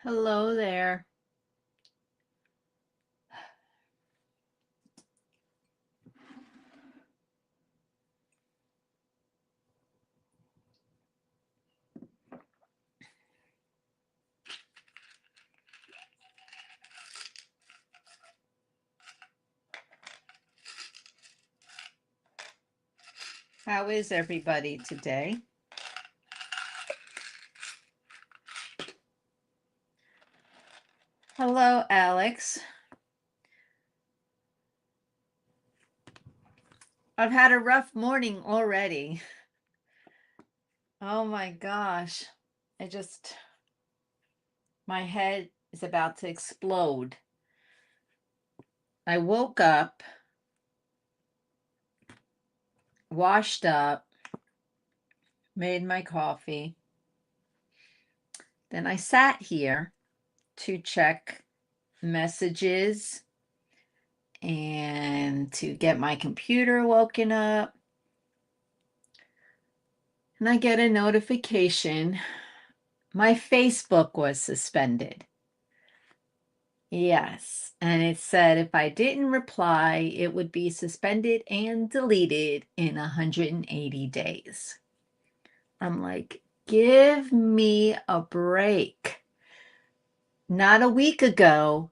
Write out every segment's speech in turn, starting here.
Hello there. How is everybody today? Hello, Alex. I've had a rough morning already. Oh my gosh. I just, my head is about to explode. I woke up, washed up, made my coffee. Then I sat here to check messages and to get my computer woken up. And I get a notification. My Facebook was suspended. Yes. And it said if I didn't reply, it would be suspended and deleted in 180 days. I'm like, give me a break. Not a week ago,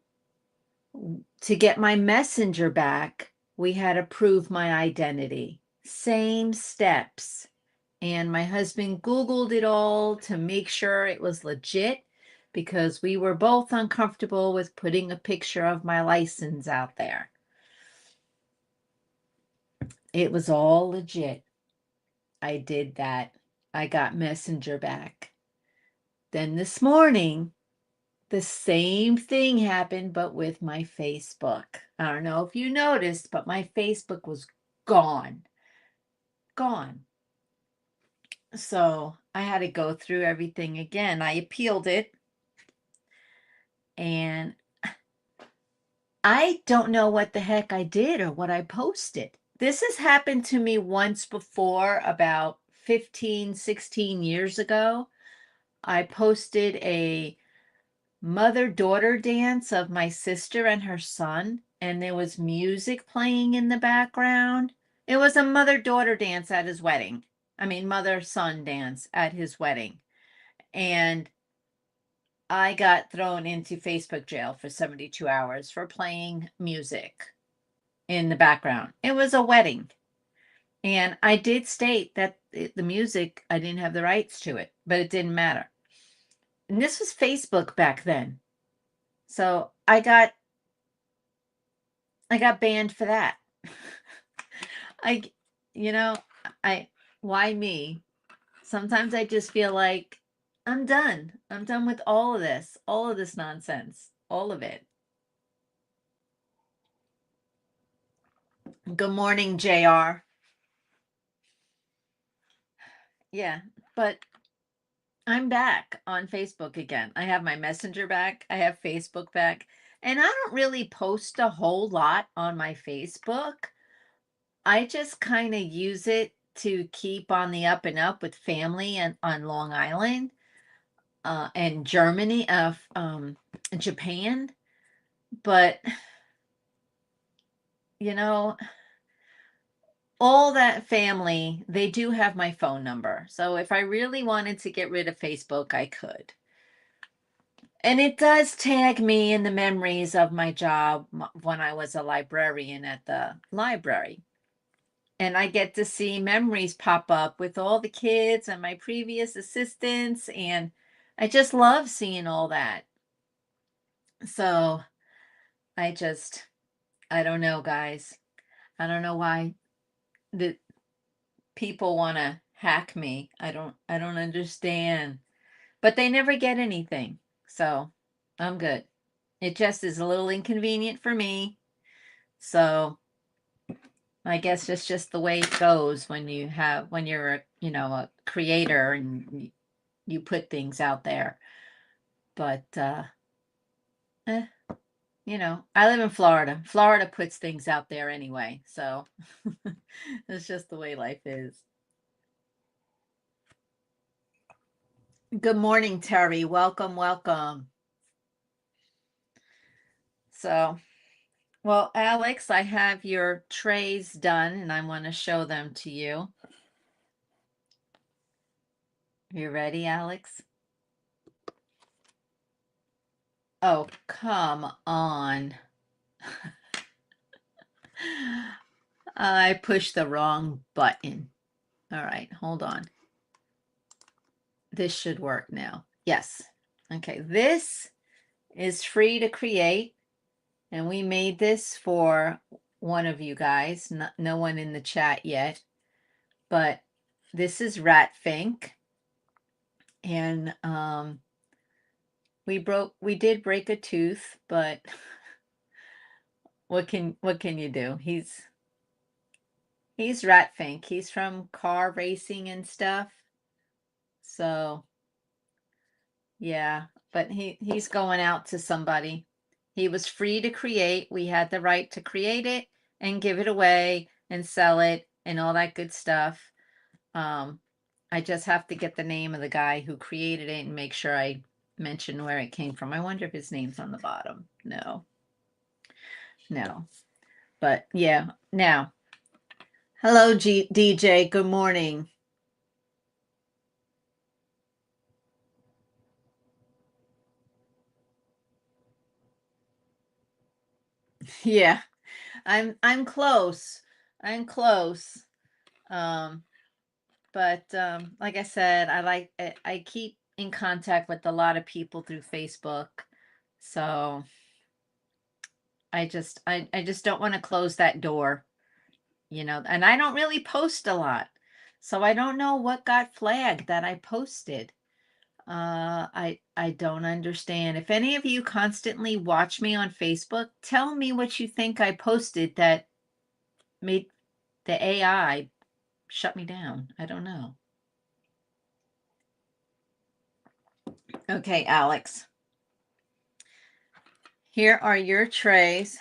to get my messenger back, we had to prove my identity. Same steps. And my husband Googled it all to make sure it was legit because we were both uncomfortable with putting a picture of my license out there. It was all legit. I did that. I got Messenger back. Then this morning, the same thing happened, but with my Facebook. I don't know if you noticed, but my Facebook was gone. Gone. So I had to go through everything again. I appealed it, and I don't know what the heck I did or what I posted. This has happened to me once before, about 15, 16 years ago. I posted a mother-daughter dance of my sister and her son, and there was music playing in the background. It was a mother-daughter dance at his wedding. I mean, mother-son dance at his wedding. And I got thrown into Facebook jail for 72 hours for playing music in the background. It was a wedding. And I did state that the music, I didn't have the rights to it, but it didn't matter. And this was Facebook back then. So I got banned for that. I, you know, I, why me? Sometimes I just feel like I'm done. I'm done with all of this nonsense, all of it. Good morning, JR. Yeah, but I'm back on Facebook again. I have my Messenger back. I have Facebook back. And I don't really post a whole lot on my Facebook. I just kind of use it to keep on the up and up with family and on Long Island, and Germany, Japan. But you know, all that family, they do have my phone number. So if I really wanted to get rid of Facebook, I could. And it does tag me in the memories of my job when I was a librarian at the library. And I get to see memories pop up with all the kids and my previous assistants. And I just love seeing all that. So I just, I don't know, guys. I don't know why the people want to hack me. I don't understand. But they never get anything. So I'm good. It just is a little inconvenient for me. So I guess it's just the way it goes when when you're a creator and you put things out there. But eh, you know, I live in Florida. Florida puts things out there anyway. So it's just the way life is. Good morning, Terry. Welcome, welcome. So, well, Alex, I have your trays done and I want to show them to you. You ready, Alex? Oh, come on. I pushed the wrong button. All right, hold on. This should work now. Yes. Okay, this is free to create. And we made this for one of you guys, no one in the chat yet. But this is Rat Fink. And we did break a tooth, but what can you do? He's Rat Fink. He's from car racing and stuff. So yeah, but he's going out to somebody. He was free to create. We had the right to create it and give it away and sell it and all that good stuff. I just have to get the name of the guy who created it and make sure I mention where it came from. I wonder if his name's on the bottom. No. But yeah, now. Hello, DJ. Good morning. Yeah, I'm close. I'm close. But like I said, I keep in contact with a lot of people through Facebook. So I just don't want to close that door, you know, and I don't really post a lot. So I don't know what got flagged that I posted. I don't understand. If any of you constantly watch me on Facebook, tell me what you think I posted that made the AI shut me down. I don't know. Okay, Alex. Here are your trays.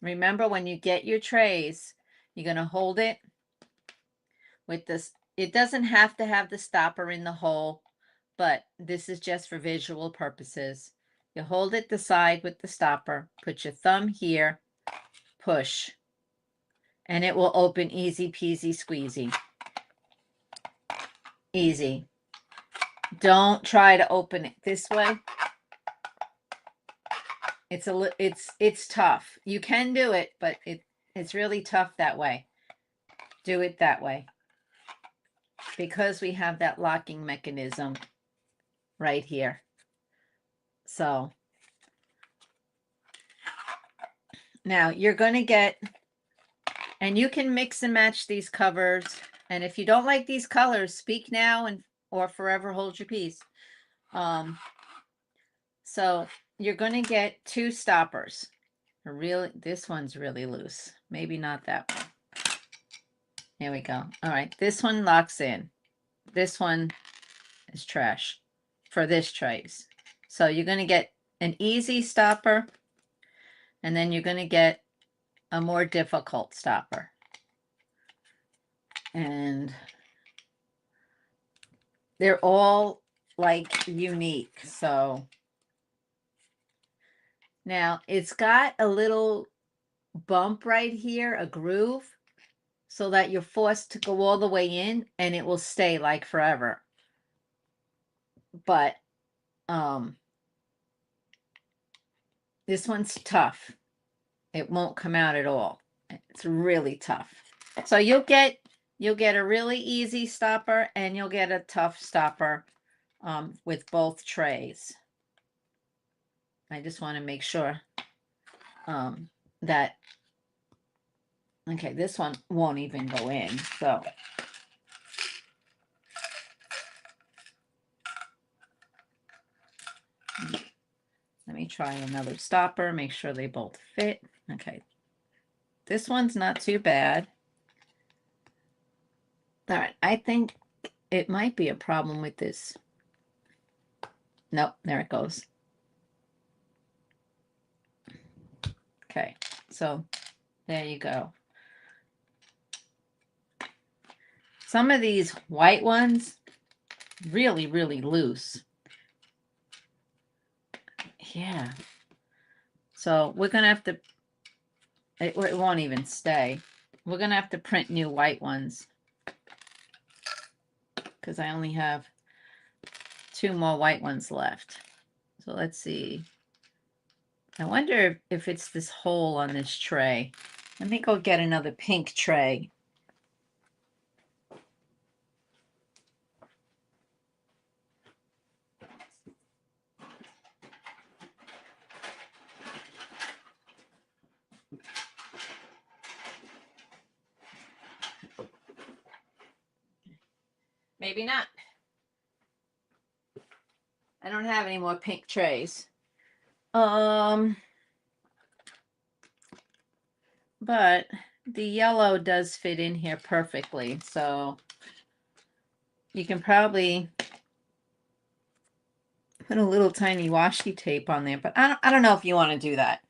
Remember, when you get your trays, you're going to hold it with this. It doesn't have to have the stopper in the hole, but this is just for visual purposes. You hold it the side with the stopper, put your thumb here, push, and it will open easy peasy squeezy. Easy. Don't try to open it this way. It's tough. You can do it, but it's really tough that way. Do it that way. Because we have that locking mechanism right here. So now you're going to get, and you can mix and match these covers. And if you don't like these colors, speak now or forever hold your peace. So you're going to get two stoppers. This one's really loose. Maybe not that one. Here we go. All right. This one locks in. This one is trash for this trays. So you're going to get an easy stopper, and then you're going to get a more difficult stopper. And they're all like unique. So now it's got a little bump right here, a groove, so that you're forced to go all the way in and it will stay like forever. But this one's tough. It won't come out at all. It's really tough. So you'll get a really easy stopper and you'll get a tough stopper with both trays. I just want to make sure that, okay, this one won't even go in. So let me try another stopper, make sure they both fit. Okay. This one's not too bad. All right. I think it might be a problem with this. Nope, there it goes. Okay, so there you go. Some of these white ones, really, really loose. Yeah. So we're going to have to, it won't even stay. We're going to have to print new white ones because I only have 2 more white ones left. So let's see. I wonder if it's this hole on this tray. Let me go get another pink tray. Maybe not. I don't have any more pink trays. But the yellow does fit in here perfectly. So you can probably put a little tiny washi tape on there, but I don't know if you want to do that.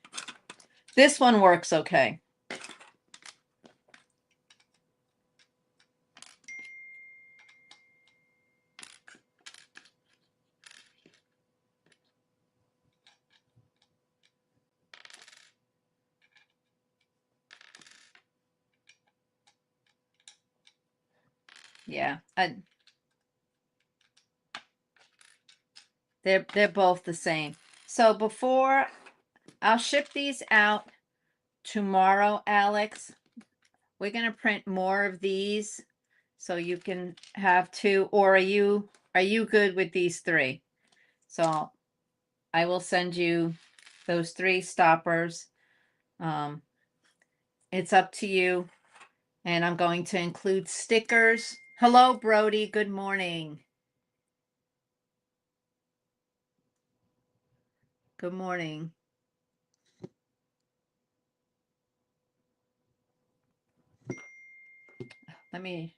This one works okay. Yeah, they're both the same. So before I'll ship these out tomorrow, Alex, we're going to print more of these so you can have 2, or are you good with these 3? So I will send you those 3 stoppers. It's up to you. And I'm going to include stickers. Hello, Brody. Good morning. Good morning. Let me.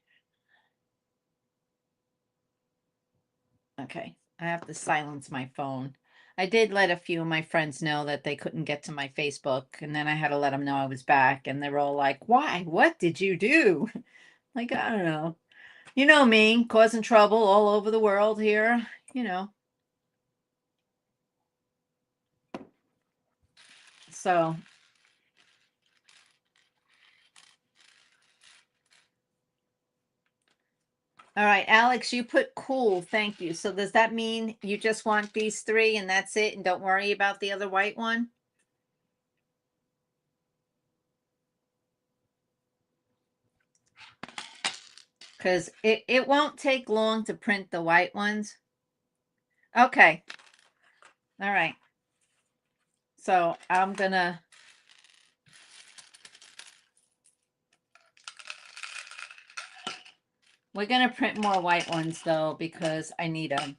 Okay. I have to silence my phone. I did let a few of my friends know that they couldn't get to my Facebook, and then I had to let them know I was back, and they were all like, "Why? What did you do?" Like, I don't know. You know me, causing trouble all over the world here, you know. So, all right, Alex, you put cool. Thank you. So does that mean you just want these 3 and that's it, and don't worry about the other white one? Because it won't take long to print the white ones. Okay. All right. So we're gonna print more white ones though, because I need them.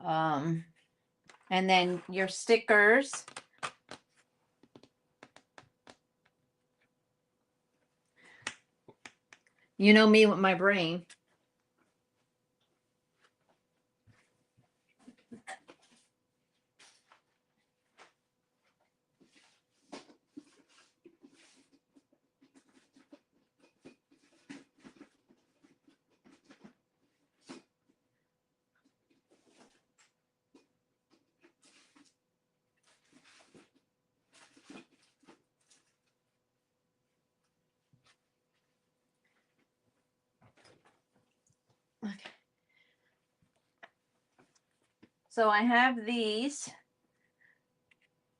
And then your stickers. You know me with my brain. Okay. So I have these.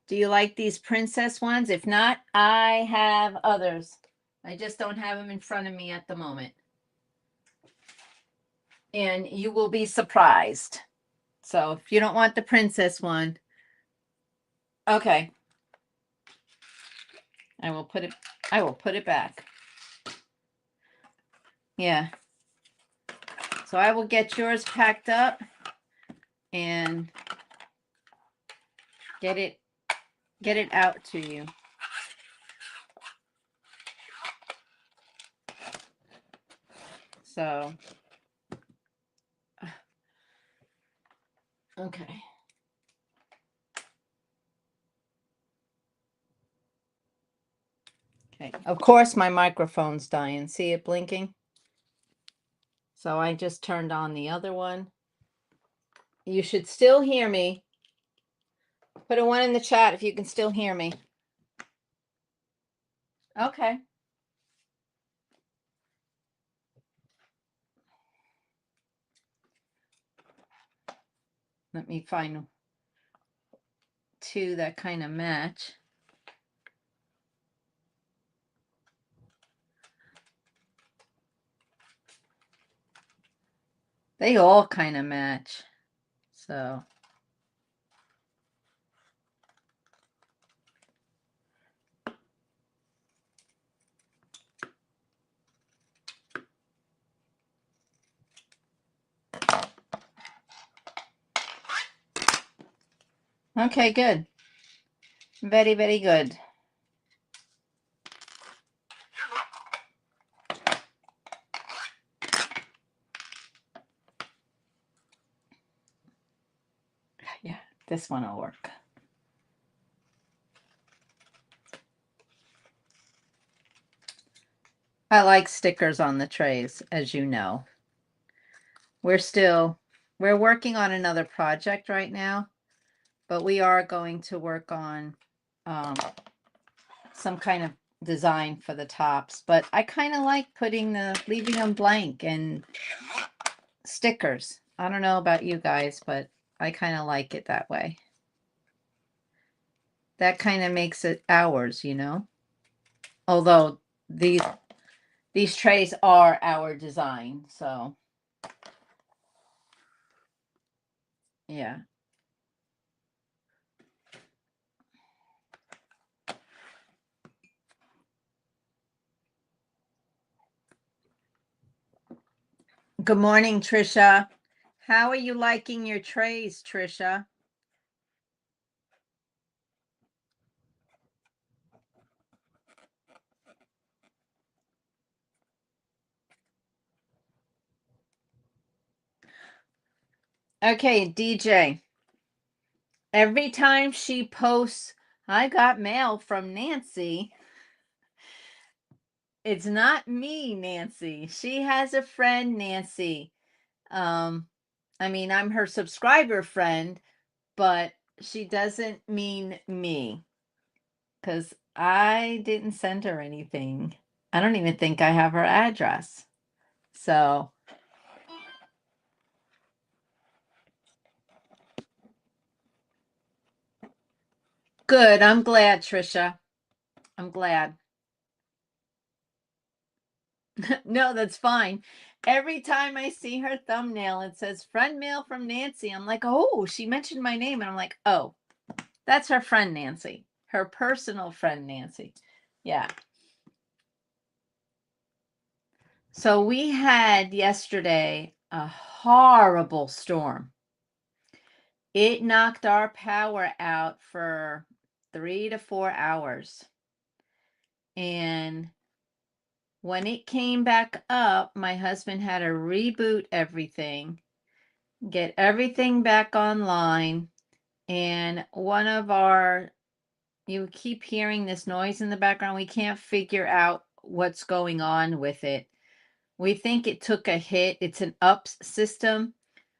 Do you like these princess ones? If not, I have others. I just don't have them in front of me at the moment. And you will be surprised. So if you don't want the princess one, okay. I will put it back. Yeah. So I will get yours packed up and get it out to you. So Okay. Okay. Of course, my microphone's dying. See it blinking? So I just turned on the other one. You should still hear me. Put a one in the chat if you can still hear me. Okay. Let me find two that kind of match. They all kind of match. So. Okay, good. Very, very good. Yeah, this one will work. I like stickers on the trays, as you know. We're working on another project right now, but we are going to work on some kind of design for the tops. But I kind of like leaving them blank and stickers. I don't know about you guys, but I kind of like it that way. That kind of makes it ours, you know? Although these trays are our design, so yeah. Good morning, Trisha. How are you liking your trays, Trisha? Okay, DJ. Every time she posts, I got mail from Nancy. It's not me, Nancy. She has a friend, Nancy. I mean, I'm her subscriber friend, but she doesn't mean me because I didn't send her anything. I don't even think I have her address. So, good. I'm glad, Trisha. I'm glad. No, that's fine. Every time I see her thumbnail, it says friend mail from Nancy. I'm like, oh, she mentioned my name. And I'm like, oh, that's her friend Nancy, her personal friend Nancy. Yeah. So we had yesterday a horrible storm. It knocked our power out for 3 to 4 hours. And when it came back up, my husband had to reboot everything, get everything back online. And you keep hearing this noise in the background. We can't figure out what's going on with it. We think it took a hit. It's an UPS system,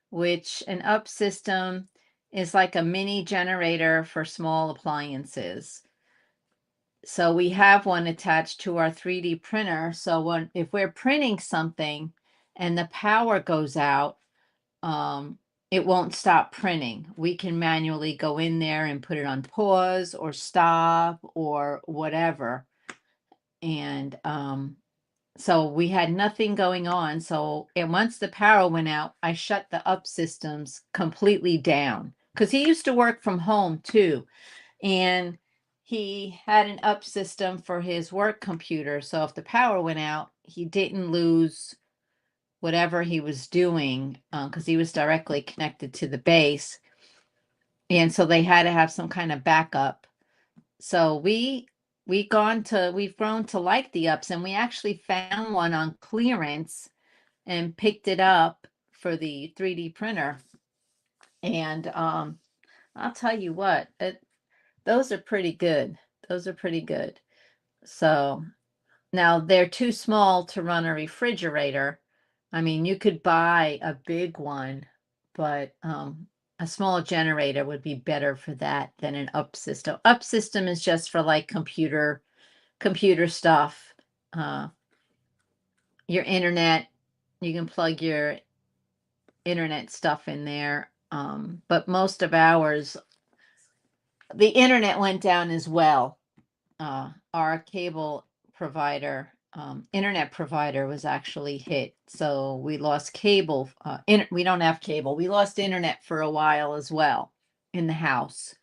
which an UPS system is like a mini generator for small appliances. So we have one attached to our 3D printer. So if we're printing something and the power goes out, it won't stop printing. We can manually go in there and put it on pause or stop or whatever. And so we had nothing going on. And once the power went out, I shut the UP systems completely down because he used to work from home too. And he had an UP system for his work computer. So if the power went out, he didn't lose whatever he was doing because he was directly connected to the base. And so they had to have some kind of backup. So we've grown to like the UPS, and we actually found one on clearance and picked it up for the 3D printer. And I'll tell you what, those are pretty good. Those are pretty good. So now they're too small to run a refrigerator. I mean, you could buy a big one, but a small generator would be better for that than an up system. Up system is just for like computer stuff, uh, your internet. You can plug your internet stuff in there. But most of ours, the internet went down as well. Our cable provider, internet provider was actually hit. So we lost cable. We don't have cable. We lost internet for a while as well in the house.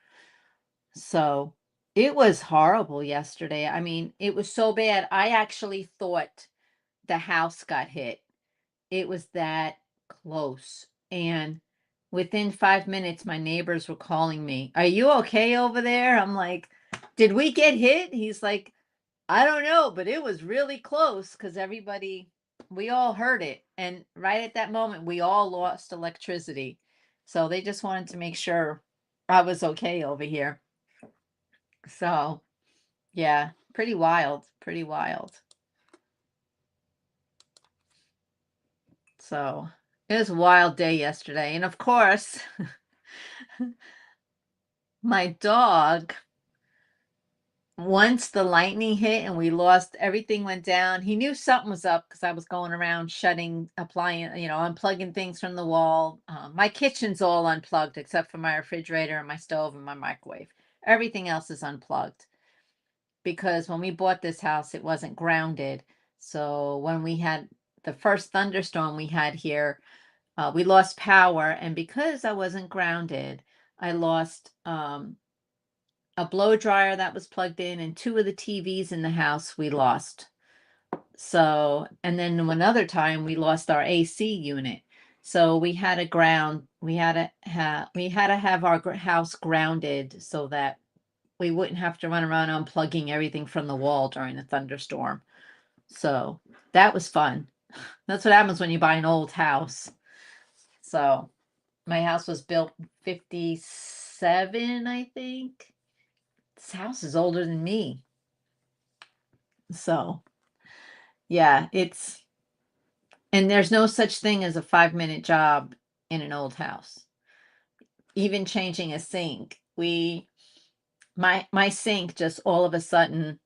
So it was horrible yesterday. I mean, it was so bad. I actually thought the house got hit. It was that close. And within 5 minutes, my neighbors were calling me. Are you okay over there? I'm like, did we get hit? He's like, I don't know, but it was really close because we all heard it. And right at that moment, we all lost electricity. So they just wanted to make sure I was okay over here. So, yeah, pretty wild, pretty wild. So, it was a wild day yesterday. And of course, my dog, once the lightning hit and we lost everything went down, he knew something was up because I was going around unplugging things from the wall. My kitchen's all unplugged except for my refrigerator and my stove and my microwave. Everything else is unplugged because when we bought this house, it wasn't grounded. So when we had the first thunderstorm we had here, we lost power. And because I wasn't grounded, I lost a blow dryer that was plugged in, and two of the TVs in the house we lost. So, and then another time we lost our AC unit. So we had to have our house grounded so that we wouldn't have to run around unplugging everything from the wall during a thunderstorm. So that was fun. That's what happens when you buy an old house. So my house was built 57, I think. This house is older than me. So, yeah, and there's no such thing as a 5-minute job in an old house. Even changing a sink, my sink just all of a sudden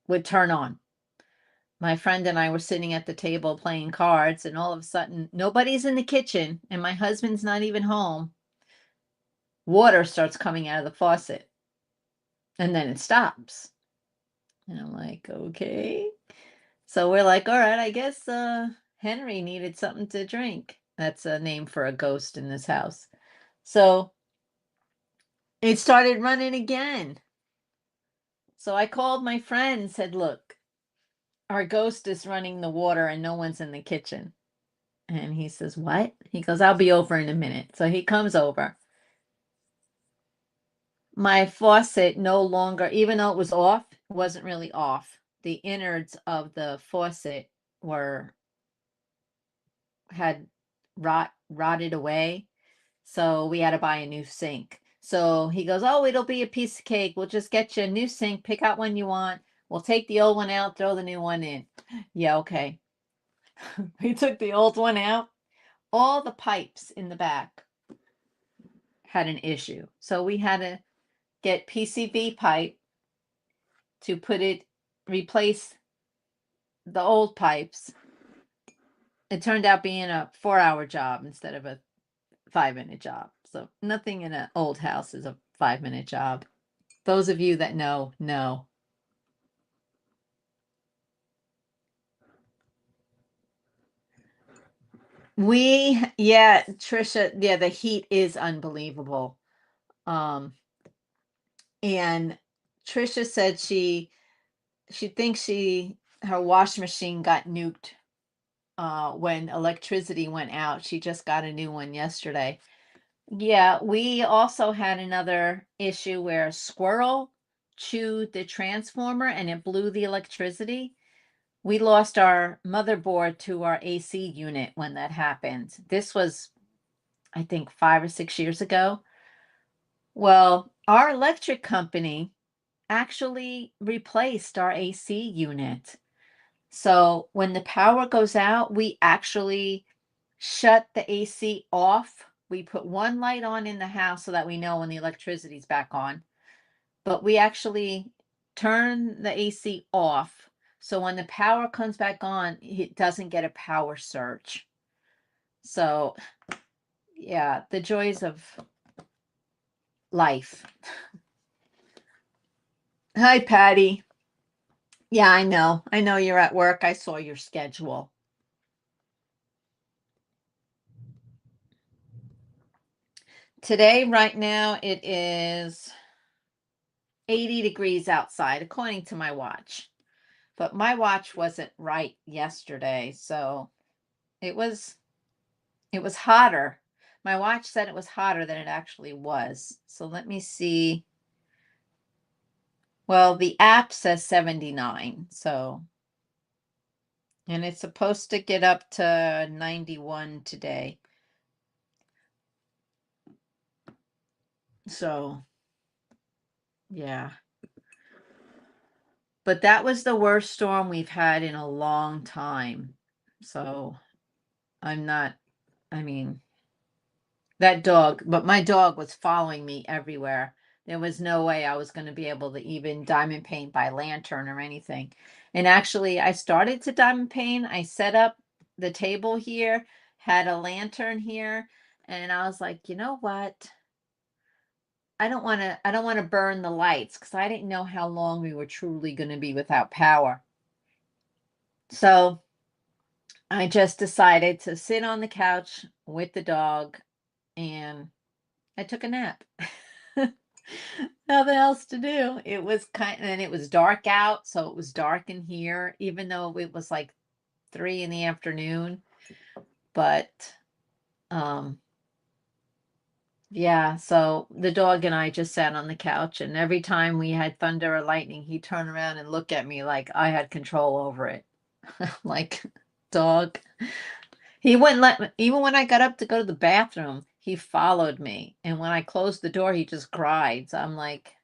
would turn on. My friend and I were sitting at the table playing cards, and all of a sudden, nobody's in the kitchen, and my husband's not even home. Water starts coming out of the faucet, and then it stops. And I'm like, okay. So we're like, all right, I guess Henry needed something to drink. That's a name for a ghost in this house. So it started running again. So I called my friend and said, look, our ghost is running the water and no one's in the kitchen. And he says, what? He goes, I'll be over in a minute. So he comes over. My faucet no longer, even though it was off, wasn't really off. The innards of the faucet had rotted away. So we had to buy a new sink. So he goes, oh, it'll be a piece of cake. We'll just get you a new sink, pick out one you want. We'll take the old one out, throw the new one in. Yeah, okay. We took the old one out. All the pipes in the back had an issue. So we had to get PCV pipe to replace the old pipes. It turned out being a 4-hour job instead of a 5-minute job. So nothing in an old house is a 5-minute job. Those of you that know. Yeah, Trisha, yeah, the heat is unbelievable. And Trisha said she thinks her wash machine got nuked when electricity went out. She just got a new one yesterday. Yeah, we also had another issue where a squirrel chewed the transformer and it blew the electricity. We lost our motherboard to our AC unit when that happened. This was I think 5 or 6 years ago. Well, our electric company actually replaced our AC unit. So when the power goes out, we actually shut the AC off. We put one light on in the house so that we know when the electricity's back on, but we actually turn the AC off. So when the power comes back on, it doesn't get a power surge. So, yeah, the joys of life. Hi, Patty. Yeah, I know. I know you're at work. I saw your schedule. Today, right now, it is 80 degrees outside, according to my watch. But my watch wasn't right yesterday, so it was hotter. My watch said it was hotter than it actually was. So let me see. Well, the app says 79, so and it's supposed to get up to 91 today. So, yeah. But that was the worst storm we've had in a long time. So, I'm not, I mean, that dog, but my dog was following me everywhere. There was no way I was going to be able to even diamond paint by lantern or anything. And actually, I started to diamond paint. I set up the table here, had a lantern here, and I was like, you know what? I don't want to burn the lights because I didn't know how long we were truly going to be without power. So I just decided to sit on the couch with the dog and I took a nap. Nothing else to do. It was and it was dark out, so it was dark in here, even though it was like 3 in the afternoon. But yeah, so the dog and I just sat on the couch, and every time we had thunder or lightning, he'd turn around and look at me like I had control over it. Like, dog. He wouldn't let me, even when I got up to go to the bathroom, he followed me. And when I closed the door, he just cried. So I'm like,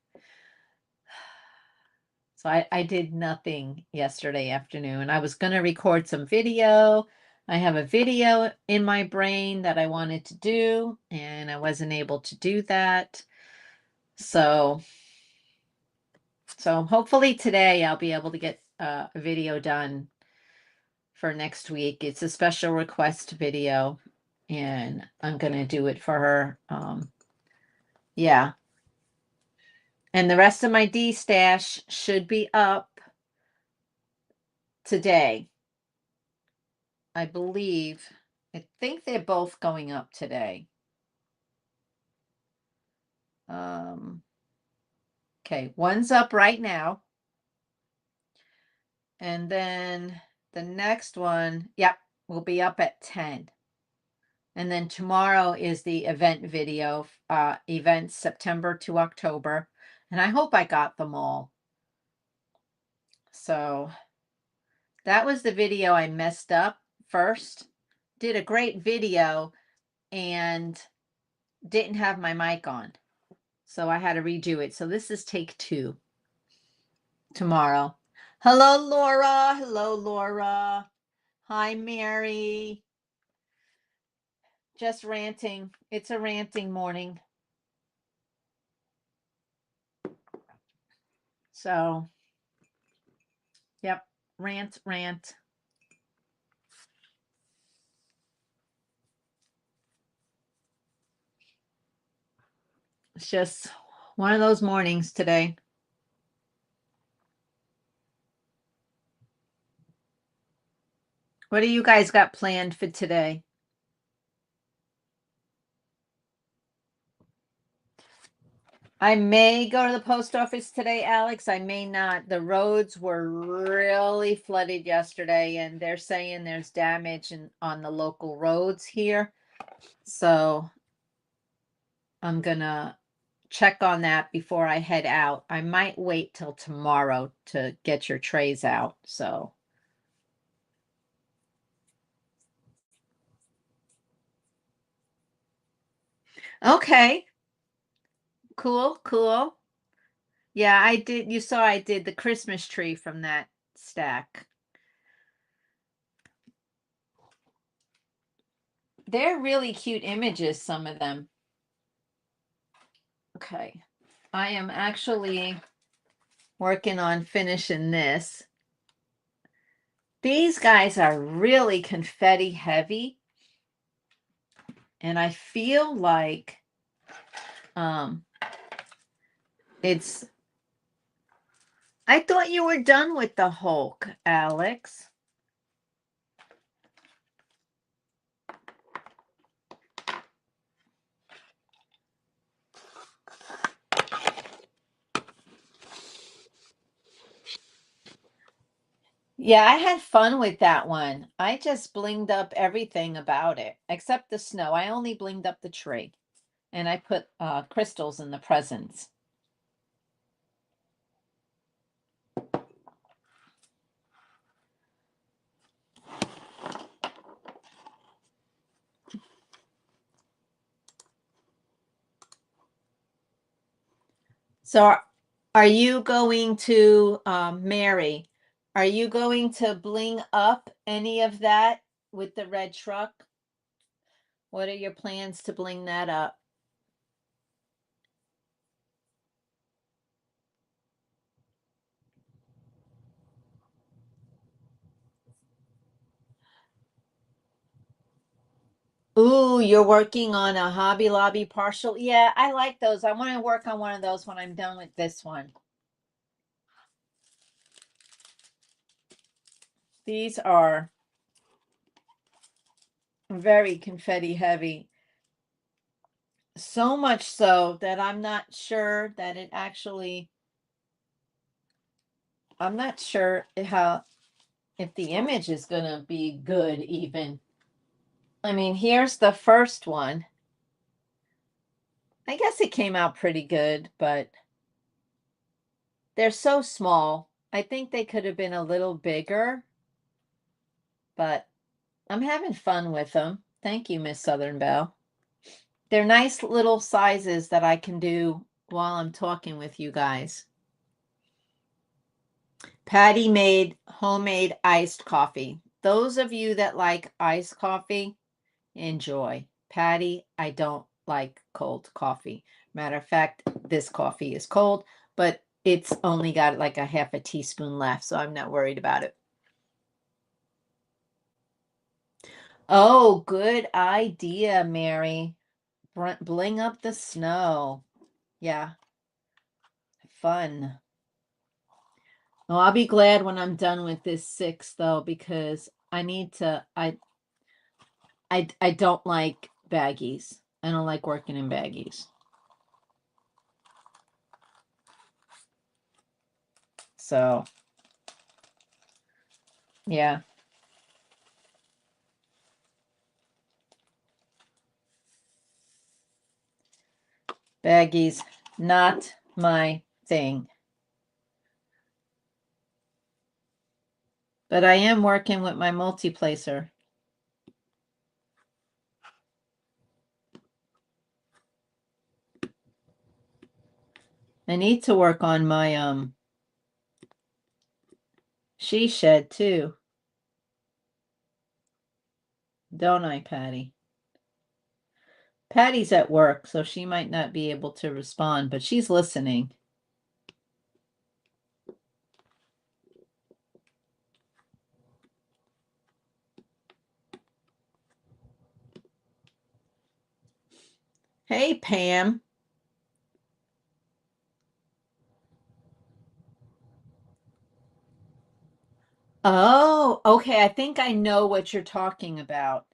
so I did nothing yesterday afternoon. I was going to record some video. I have a video in my brain that I wanted to do, and I wasn't able to do that. So hopefully today I'll be able to get a video done for next week. It's a special request video, and I'm going to do it for her. Yeah. And the rest of my D stash should be up today. I believe. I think they're both going up today. Okay, one's up right now. And then the next one, yep, will be up at 10. And then tomorrow is the event video, events September to October. And I hope I got them all. So that was the video I messed up first. Did a great video and didn't have my mic on. So I had to redo it. So this is take 2 tomorrow. Hello, Laura. Hello, Laura. Hi, Mary. Just ranting. It's a ranting morning. So, yep, rant, rant. It's just one of those mornings today. What do you guys got planned for today? I may go to the post office today, Alex. I may not. The roads were really flooded yesterday, and they're saying there's damage on the local roads here. So I'm gonna check on that before I head out. I might wait till tomorrow to get your trays out. So Okay. Cool, cool. Yeah, I did. You saw I did the Christmas tree from that stack. They're really cute images, some of them. Okay. I am actually working on finishing this. These guys are really confetti heavy. And I feel like um it's I thought you were done with the Hulk, Alex. Yeah, I had fun with that one. I just blinged up everything about it, except the snow. I only blinged up the tree. And I put crystals in the presents. So are you going to, Mary, are you going to bling up any of that with the red truck? What are your plans to bling that up? Ooh, you're working on a Hobby Lobby partial. Yeah, I like those. I want to work on one of those when I'm done with this one. These are very confetti heavy. So much so that I'm not sure that it actually, I'm not sure how, if the image is going to be good even. I mean, here's the first one. I guess it came out pretty good, but they're so small. I think they could have been a little bigger, but I'm having fun with them. Thank you, Miss Southern Belle. They're nice little sizes that I can do while I'm talking with you guys. Patty made homemade iced coffee. Those of you that like iced coffee, enjoy. Patty, I don't like cold coffee. Matter of fact, this coffee is cold, but it's only got like a half a teaspoon left, so I'm not worried about it. Oh, good idea, Mary. Bling up the snow. Yeah, fun. Oh, I'll be glad when I'm done with this 6 though, because I need to, I don't like baggies. I don't like working in baggies. So, yeah. Baggies, not my thing. But I am working with my multi-placer. I need to work on my she shed too. Don't I, Patty? Patty's at work, so she might not be able to respond, but she's listening. Hey, Pam. Oh, okay. I think I know what you're talking about.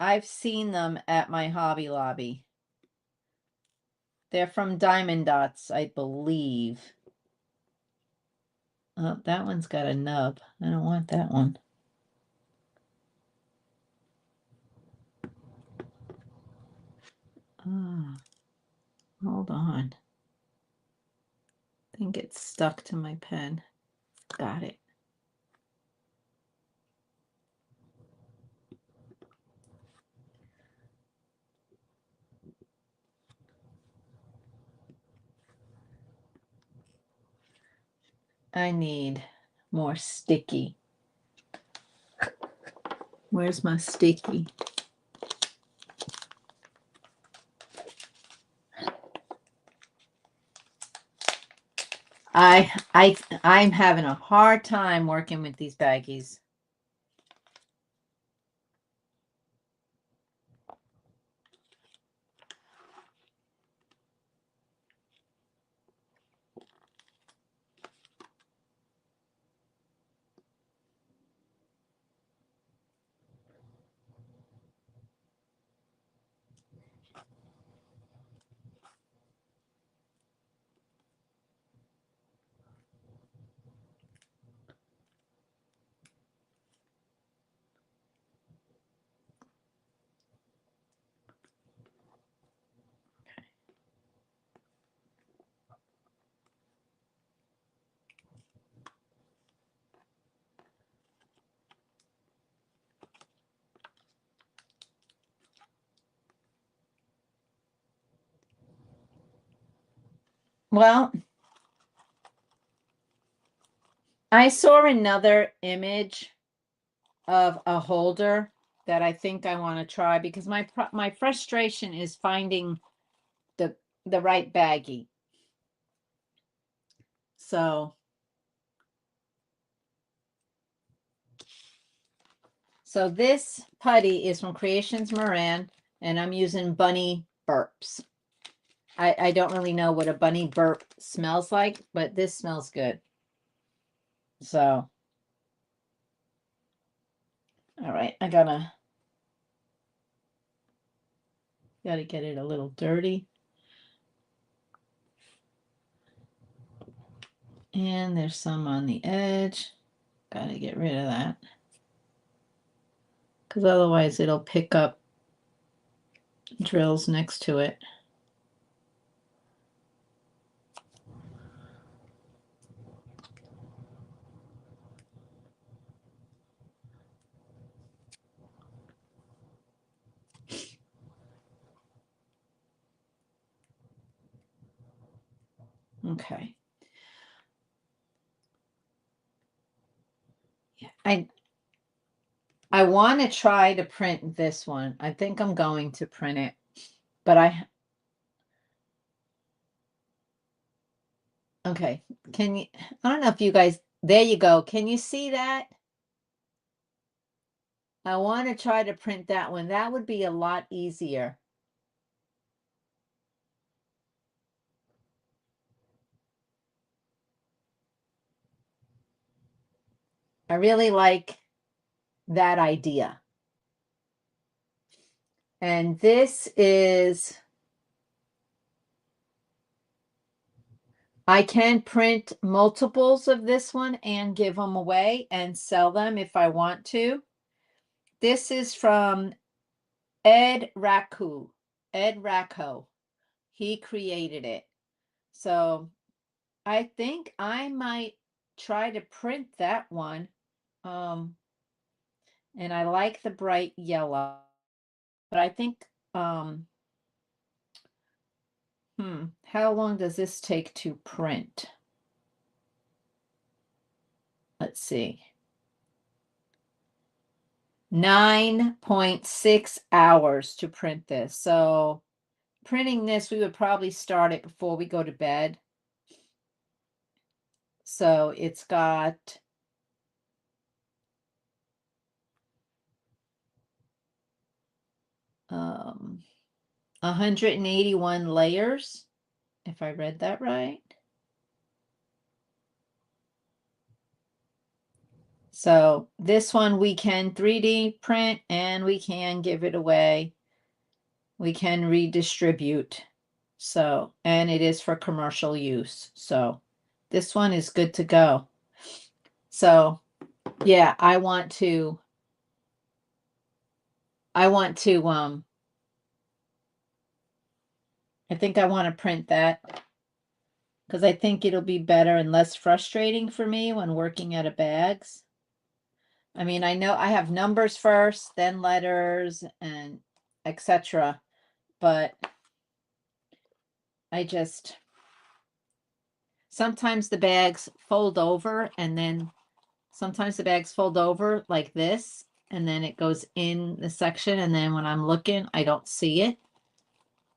I've seen them at my Hobby Lobby. They're from Diamond Dots, I believe. Oh, that one's got a nub. I don't want that one. Ah, hold on. I think it's stuck to my pen. Got it. I need more sticky. Where's my sticky? I'm having a hard time working with these baggies. Well, I saw another image of a holder that I think I want to try because my frustration is finding the right baggie. So this putty is from Creations Moran, and I'm using Bunny Burps. I don't really know what a bunny burp smells like, but this smells good. So, all right, I gotta get it a little dirty. And there's some on the edge. Gotta get rid of that. Because otherwise it'll pick up drills next to it. Okay. I want to try to print this one. I think I'm going to print it, but okay. Can you, I don't know if you guys, there you go. Can you see that? I want to try to print that one. That would be a lot easier. I really like that idea. And this is, I can print multiples of this one and give them away and sell them if I want to. This is from Ed Racco. He created it. So I think I might try to print that one. And I like the bright yellow, but I think, how long does this take to print? Let's see. 9.6 hours to print this. So printing this, we would probably start it before we go to bed. So it's got 181 layers, if I read that right. So this one we can 3D print and we can give it away. We can redistribute. So, and it is for commercial use. So this one is good to go. So yeah, I want to I think I want to print that because I think it'll be better and less frustrating for me when working out of bags. I mean, I know I have numbers first, then letters and etc. But sometimes the bags fold over, and then sometimes the bags fold over like this, and then it goes in the section, and then when I'm looking, I don't see it.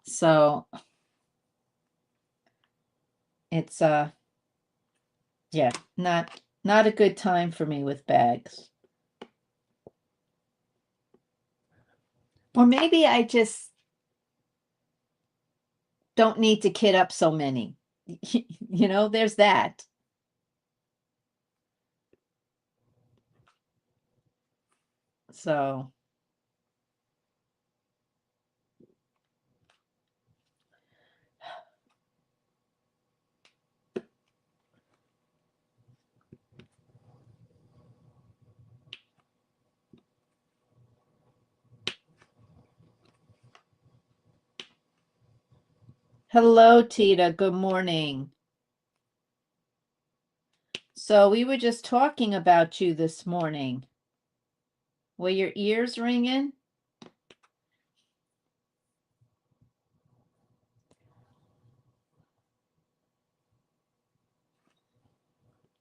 So it's yeah, not a good time for me with bags. Or maybe I just don't need to kit up so many. You know, there's that. So hello, Tita. Good morning. So we were just talking about you this morning. Were your ears ringing?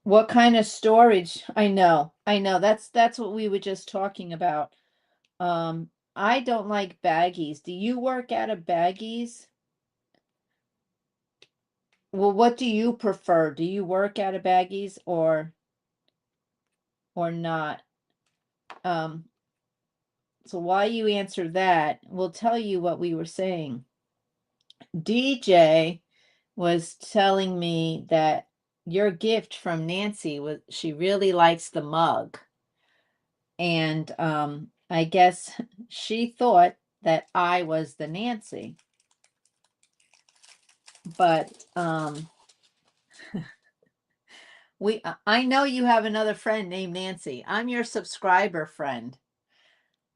What kind of storage? I know. That's what we were just talking about. I don't like baggies. Do you work out of baggies? Well, what do you prefer? Do you work out of baggies or not? Um, so while you answer that, we'll tell you what we were saying. DJ was telling me that your gift from Nancy was she really likes the mug. And I guess she thought that I was the Nancy. But I know you have another friend named Nancy. I'm your subscriber friend.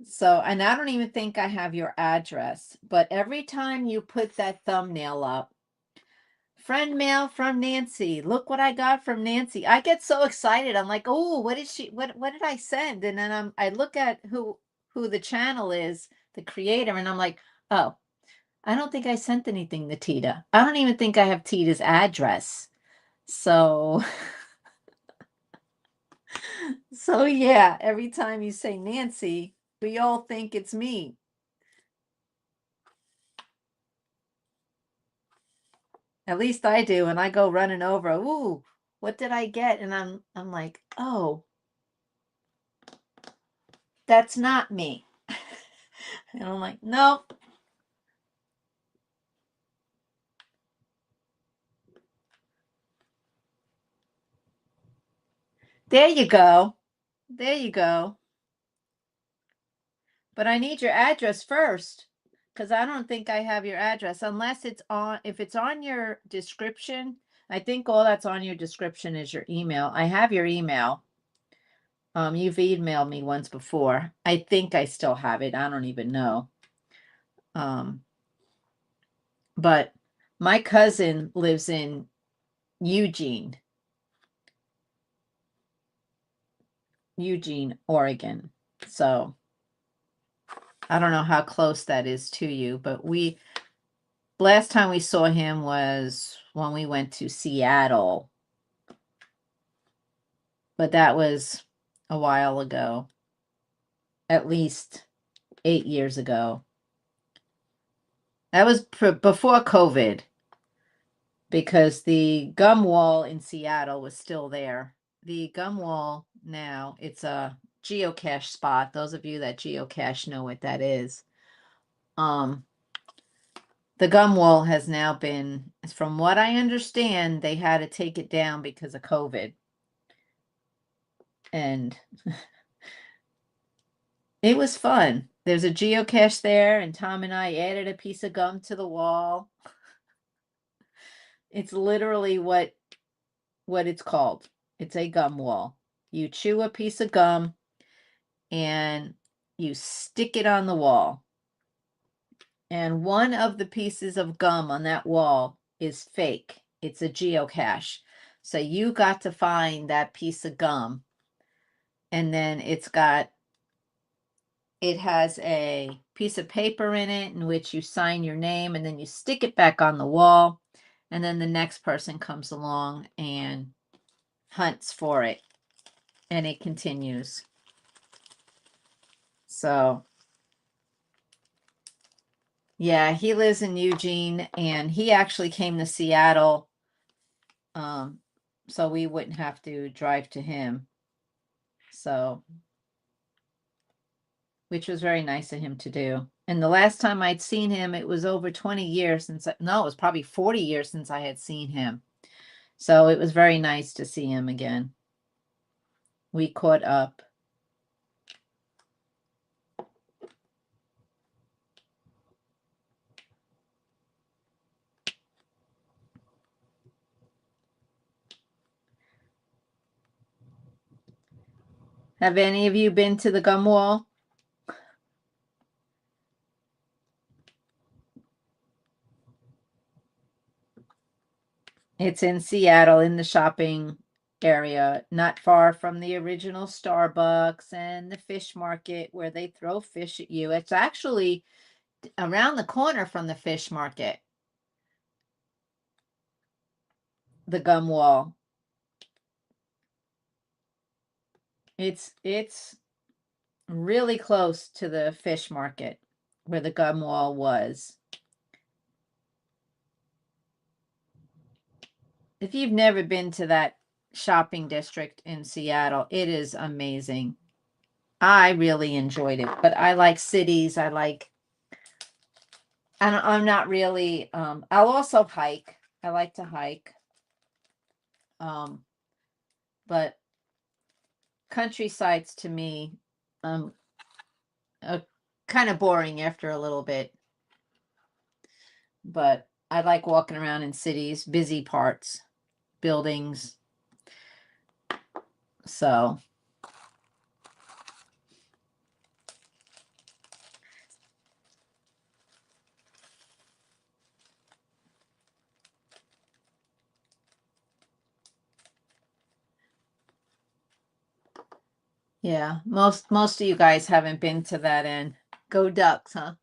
So, and I don't even think I have your address, but every time you put that thumbnail up, friend mail from Nancy, look what I got from Nancy. I get so excited. I'm like, oh, what did she what did I send? And then I look at who the channel is, the creator, and I'm like, oh, I don't think I sent anything to Tita. I don't even think I have Tita's address. So so yeah, every time you say Nancy, we all think it's me. At least I do, and I go running over, "Ooh, what did I get?" And I'm like, "Oh, that's not me." And I'm like, "Nope." There you go. There you go. But I need your address first, because I don't think I have your address unless it's on if it's on your description. I think all that's on your description is your email. I have your email. You've emailed me once before. I think I still have it. I don't even know. Um, but my cousin lives in Eugene, Oregon. So I don't know how close that is to you, but last time we saw him was when we went to Seattle, but that was a while ago, at least 8 years ago. That was before COVID, because the gum wall in Seattle was still there. The gum wall now, it's a geocache spot. Those of you that geocache know what that is. The gum wall has now been, from what I understand, they had to take it down because of COVID. And it was fun. There's a geocache there, and Tom and I added a piece of gum to the wall. It's literally what it's called. It's a gum wall. You chew a piece of gum and you stick it on the wall. And one of the pieces of gum on that wall is fake. It's a geocache. So you got to find that piece of gum. And then it has a piece of paper in it in which you sign your name, and then you stick it back on the wall. and then the next person comes along and hunts for it, and it continues. So yeah, he lives in Eugene, and he actually came to Seattle, so we wouldn't have to drive to him. So, which was very nice of him to do. And the last time I'd seen him, it was over 20 years since, no, it was probably 40 years since I had seen him. So it was very nice to see him again. We caught up. Have any of you been to the Gum Wall? It's in Seattle, in the shopping area, not far from the original Starbucks and the fish market where they throw fish at you. It's actually around the corner from the fish market, the Gum Wall. It's really close to the fish market where the Gum Wall was. If you've never been to that shopping district in Seattle, it is amazing. I really enjoyed it, but I like cities. I'm not really, I'll also hike. I like to hike. But country sites to me, are kind of boring after a little bit. But I like walking around in cities, busy parts, buildings. So, yeah, most of you guys haven't been to that end. Go Ducks, huh?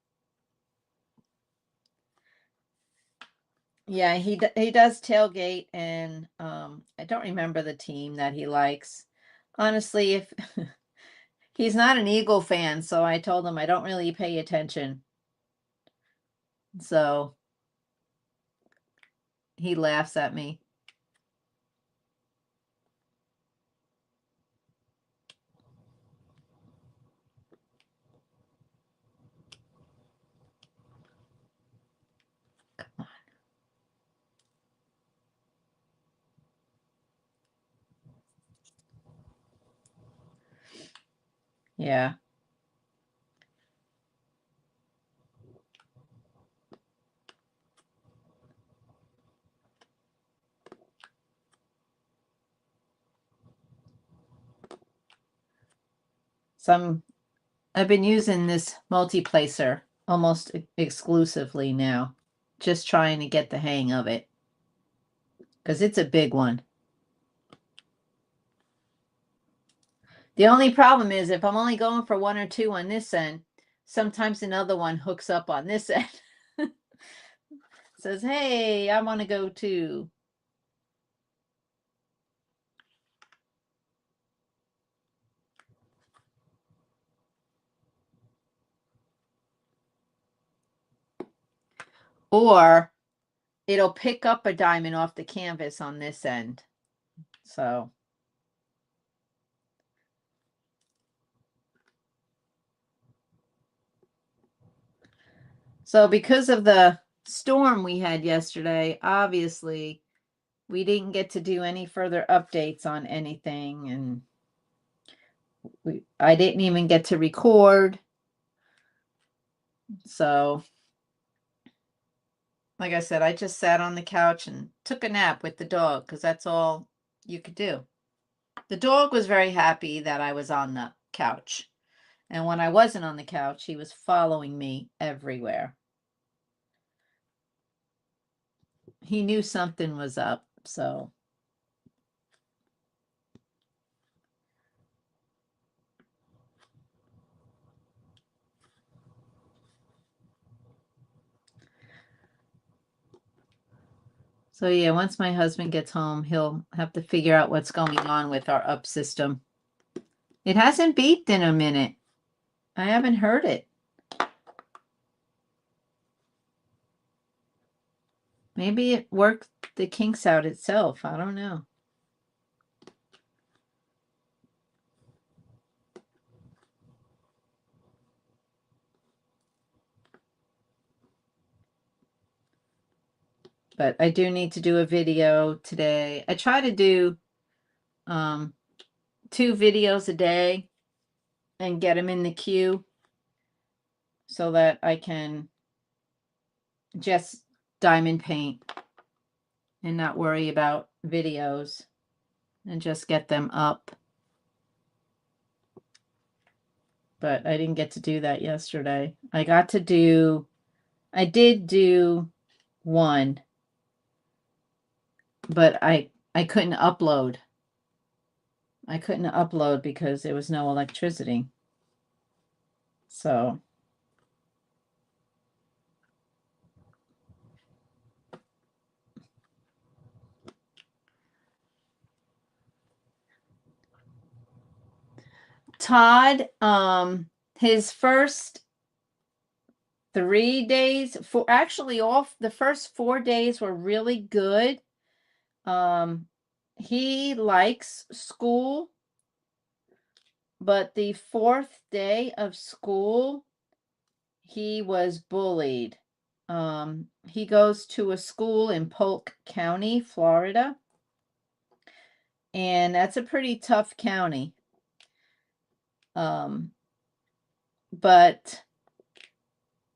Yeah, he does tailgate, and I don't remember the team that he likes. Honestly, if he's not an Eagle fan, so I told him I don't really pay attention. So he laughs at me. Yeah. I've been using this multiplacer almost exclusively now, just trying to get the hang of it because it's a big one. The only problem is if I'm only going for one or two on this end, sometimes another one hooks up on this end. Says, hey, I want to go too. Or it'll pick up a diamond off the canvas on this end. So because of the storm we had yesterday, obviously we didn't get to do any further updates on anything, and I didn't even get to record. So like I said, I just sat on the couch and took a nap with the dog because that's all you could do. The dog was very happy that I was on the couch. And when I wasn't on the couch, he was following me everywhere. He knew something was up, so. So yeah, once my husband gets home, he'll have to figure out what's going on with our up system. It hasn't beeped in a minute. I haven't heard it. Maybe it worked the kinks out itself. I don't know. But I do need to do a video today. I try to do 2 videos a day and get them in the queue so that I can just diamond paint and not worry about videos and just get them up. But I didn't get to do that yesterday. I did do one, but I couldn't upload. I couldn't upload because there was no electricity. So Todd, his first 3 days, all the first 4 days were really good. He likes school, but the 4th day of school, he was bullied. He goes to a school in Polk County, Florida, and that's a pretty tough county. But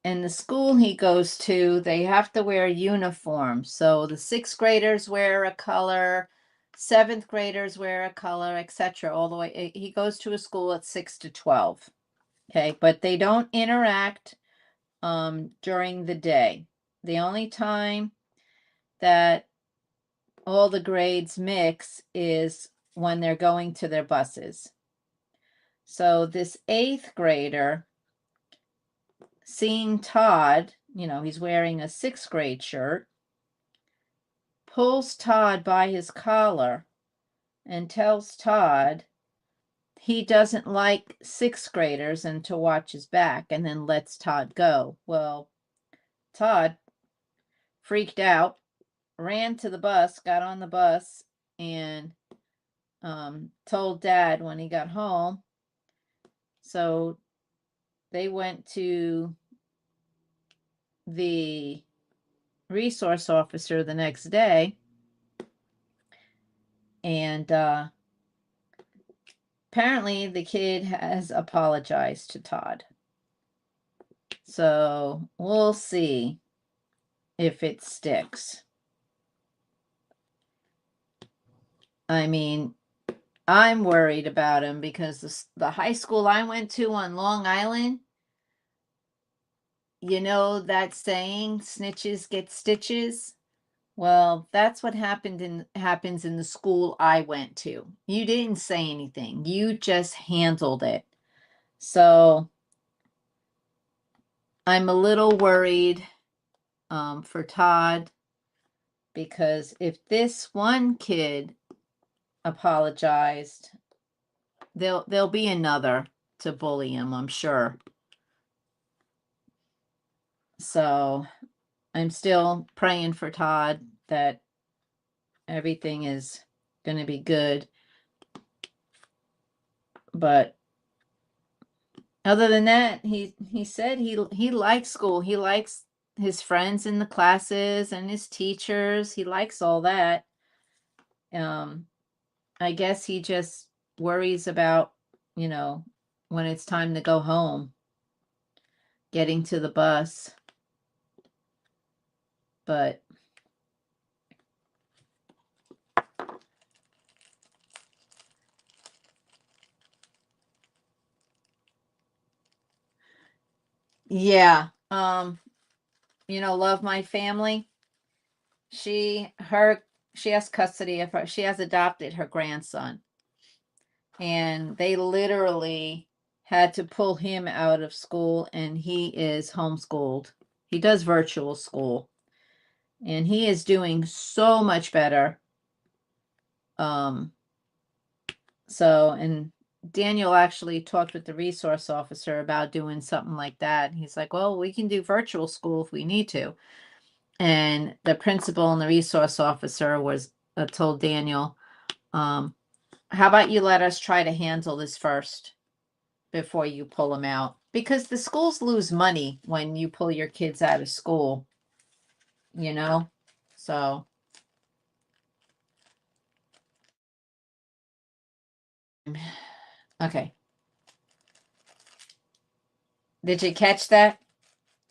in the school he goes to, they have to wear uniforms. So the 6th graders wear a color, 7th graders wear a color, etc. All the way. He goes to a school at 6 to 12. Okay, but they don't interact during the day. The only time that all the grades mix is when they're going to their buses. So this 8th grader, seeing Todd, he's wearing a 6th grade shirt, pulls Todd by his collar and tells Todd he doesn't like 6th graders and to watch his back, and then lets Todd go. Well, Todd freaked out, ran to the bus, got on the bus, and told Dad when he got home. So they went to the resource officer the next day, and apparently the kid has apologized to Todd. So we'll see if it sticks. I mean, I'm worried about him because the high school I went to on Long Island, that saying, snitches get stitches. Well, that's what happens in the school I went to. You didn't say anything. You just handled it. So I'm a little worried for Todd, because if this one kid apologized, there'll be another to bully him, I'm sure. So I'm still praying for Todd that everything is going to be good. But other than that, he said he likes school. He likes his friends in the classes and his teachers. He likes all that. I guess he just worries about, when it's time to go home, getting to the bus. But yeah, love my family. She has custody of her. She has adopted her grandson. And they literally had to pull him out of school, and he is homeschooled. He does virtual school. and he is doing so much better. And Daniel actually talked with the resource officer about doing something like that. He's like, well, we can do virtual school if we need to. And the principal and the resource officer was told Daniel, how about you let us try to handle this first before you pull them out? Because the schools lose money when you pull your kids out of school, you know? So, okay. Did you catch that?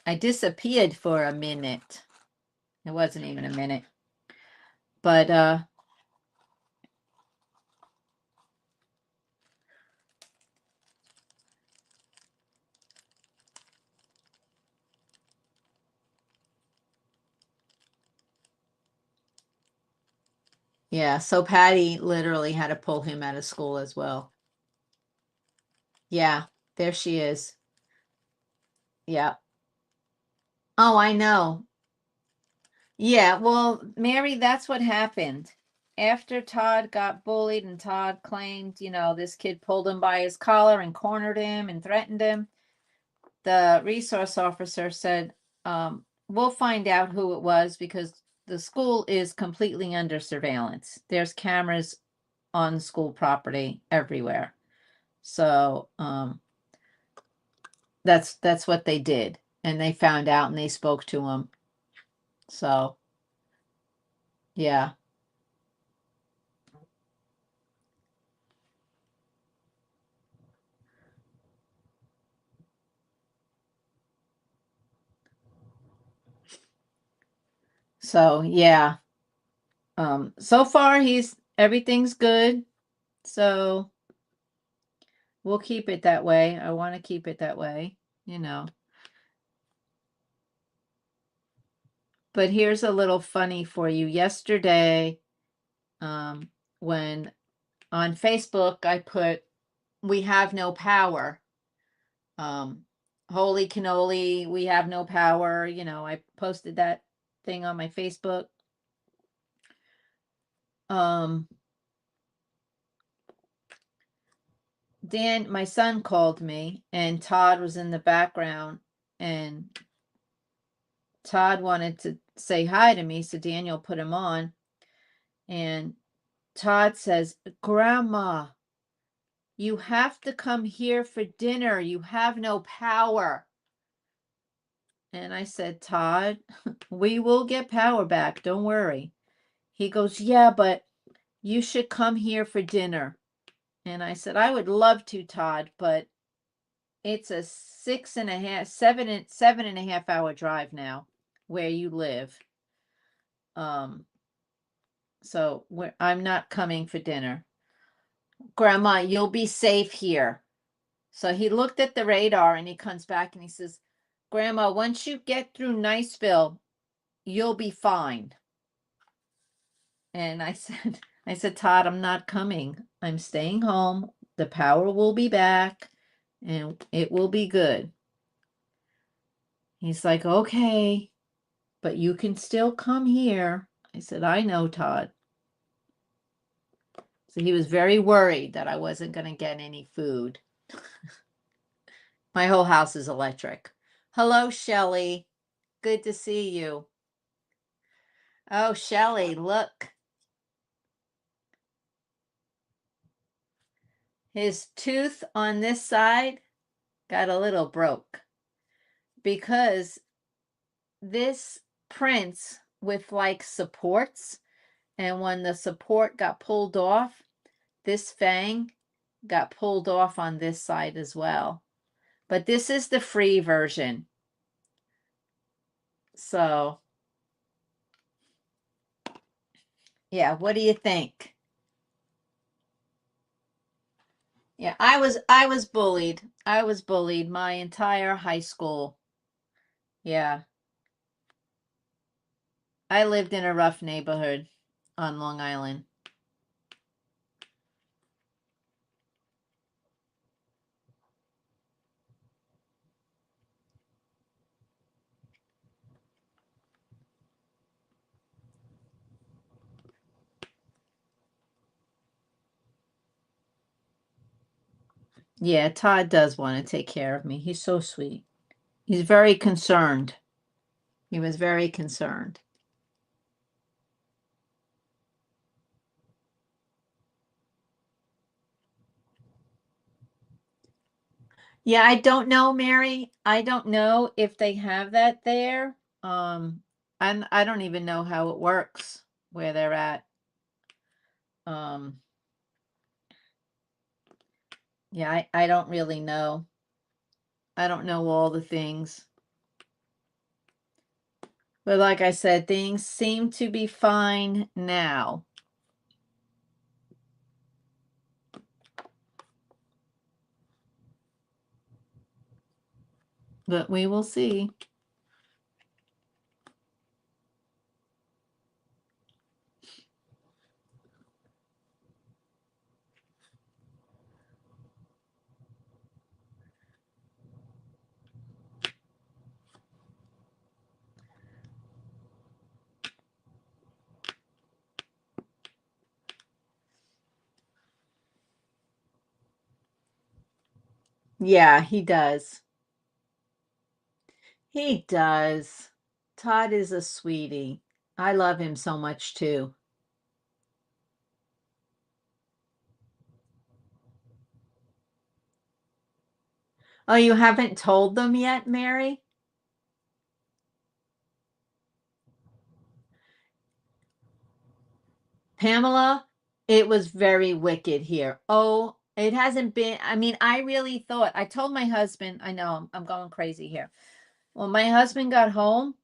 I disappeared for a minute. It wasn't even a minute. But yeah, so Patty literally had to pull him out of school as well. Yeah, there she is. Yeah. Oh, I know. Yeah, well, Mary, that's what happened. After Todd got bullied and Todd claimed, this kid pulled him by his collar and cornered him and threatened him, the resource officer said, we'll find out who it was because the school is completely under surveillance. There's cameras on school property everywhere. So that's what they did. And they found out and they spoke to him. So yeah. So yeah. So far everything's good. So we'll keep it that way. I want to keep it that way, you know. But here's a little funny for you. Yesterday, when on Facebook I put we have no power. Holy cannoli, we have no power. I posted that thing on my Facebook. Um, Dan, my son called me, and Todd was in the background, and Todd wanted to say hi to me, so Daniel put him on, and Todd says, Grandma, you have to come here for dinner. You have no power. And I said, Todd, we will get power back. Don't worry. He goes, yeah, but you should come here for dinner. And I said, I would love to, Todd, but it's a 7.5 hour drive now where you live. So I'm not coming for dinner. Grandma, you'll be safe here. So he looked at the radar and he comes back and he says, Grandma, once you get through Niceville, you'll be fine. And I said, Todd, I'm not coming. I'm staying home. The power will be back and it will be good. He's like, okay, but you can still come here. I said, I know, Todd. So he was very worried that I wasn't going to get any food. My whole house is electric. Hello, Shelley. Good to see you. Oh, Shelley, look. His tooth on this side got a little broke because this prints with like supports, and when the support got pulled off, this fang got pulled off on this side as well. But this is the free version. So, yeah, what do you think? Yeah, I was bullied. I was bullied my entire high school. Yeah. I lived in a rough neighborhood on Long Island. Yeah, Todd does want to take care of me. He's so sweet. He's very concerned. He was very concerned. Yeah, I don't know, Mary. I don't know if they have that there. I don't even know how it works where they're at. Um, yeah, I don't really know. I don't know all the things. But like I said, things seem to be fine now. But we will see. Yeah, he does. He does. Todd is a sweetie. I love him so much too. Oh, you haven't told them yet, Mary? Pamela, it was very wicked here. Oh, it hasn't been. I mean, I really thought, I told my husband, I know I'm going crazy here. When my husband got home,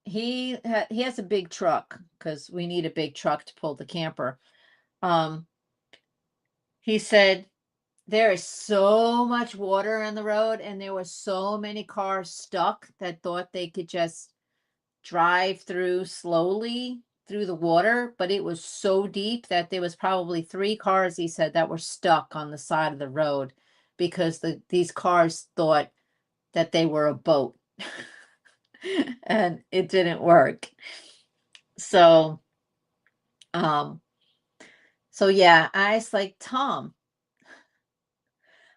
he has a big truck because we need a big truck to pull the camper. Um, he said there is so much water on the road, and there were so many cars stuck that thought they could just drive through slowly through the water, but it was so deep that there was probably 3 cars, he said, that were stuck on the side of the road because these cars thought that they were a boat. And it didn't work. So, um, so yeah, I was like, Tom,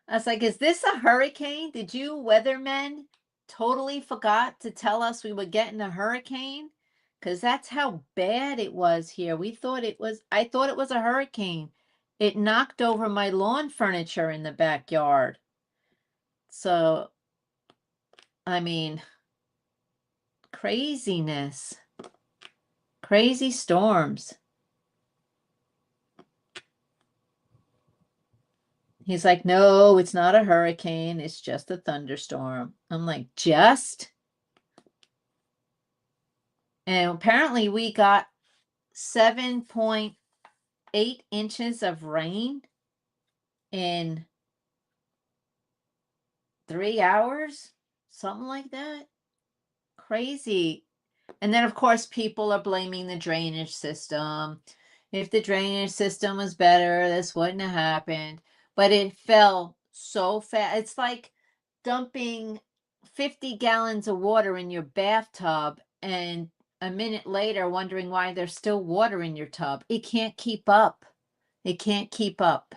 I was like, is this a hurricane? Did you weathermen totally forgot to tell us we were getting a hurricane? Because that's how bad it was here. I thought it was a hurricane. It knocked over my lawn furniture in the backyard. So, I mean, craziness, crazy storms. He's like, no, it's not a hurricane. It's just a thunderstorm. I'm like, just? And apparently we got 7.8 inches of rain in 3 hours, something like that. Crazy. And then, of course, people are blaming the drainage system. If the drainage system was better, this wouldn't have happened. But it fell so fast. It's like dumping 50 gallons of water in your bathtub and a minute later wondering why there's still water in your tub. It can't keep up. It can't keep up.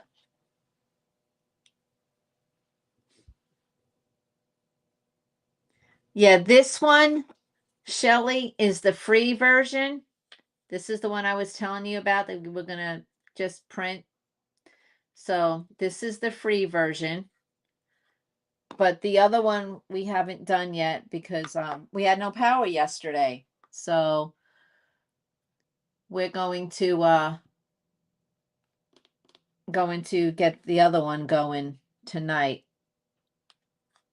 Yeah, this one, Shelly, is the free version. This is the one I was telling you about that we were gonna just print. So this is the free version. But the other one we haven't done yet because we had no power yesterday. So we're going to get the other one going tonight.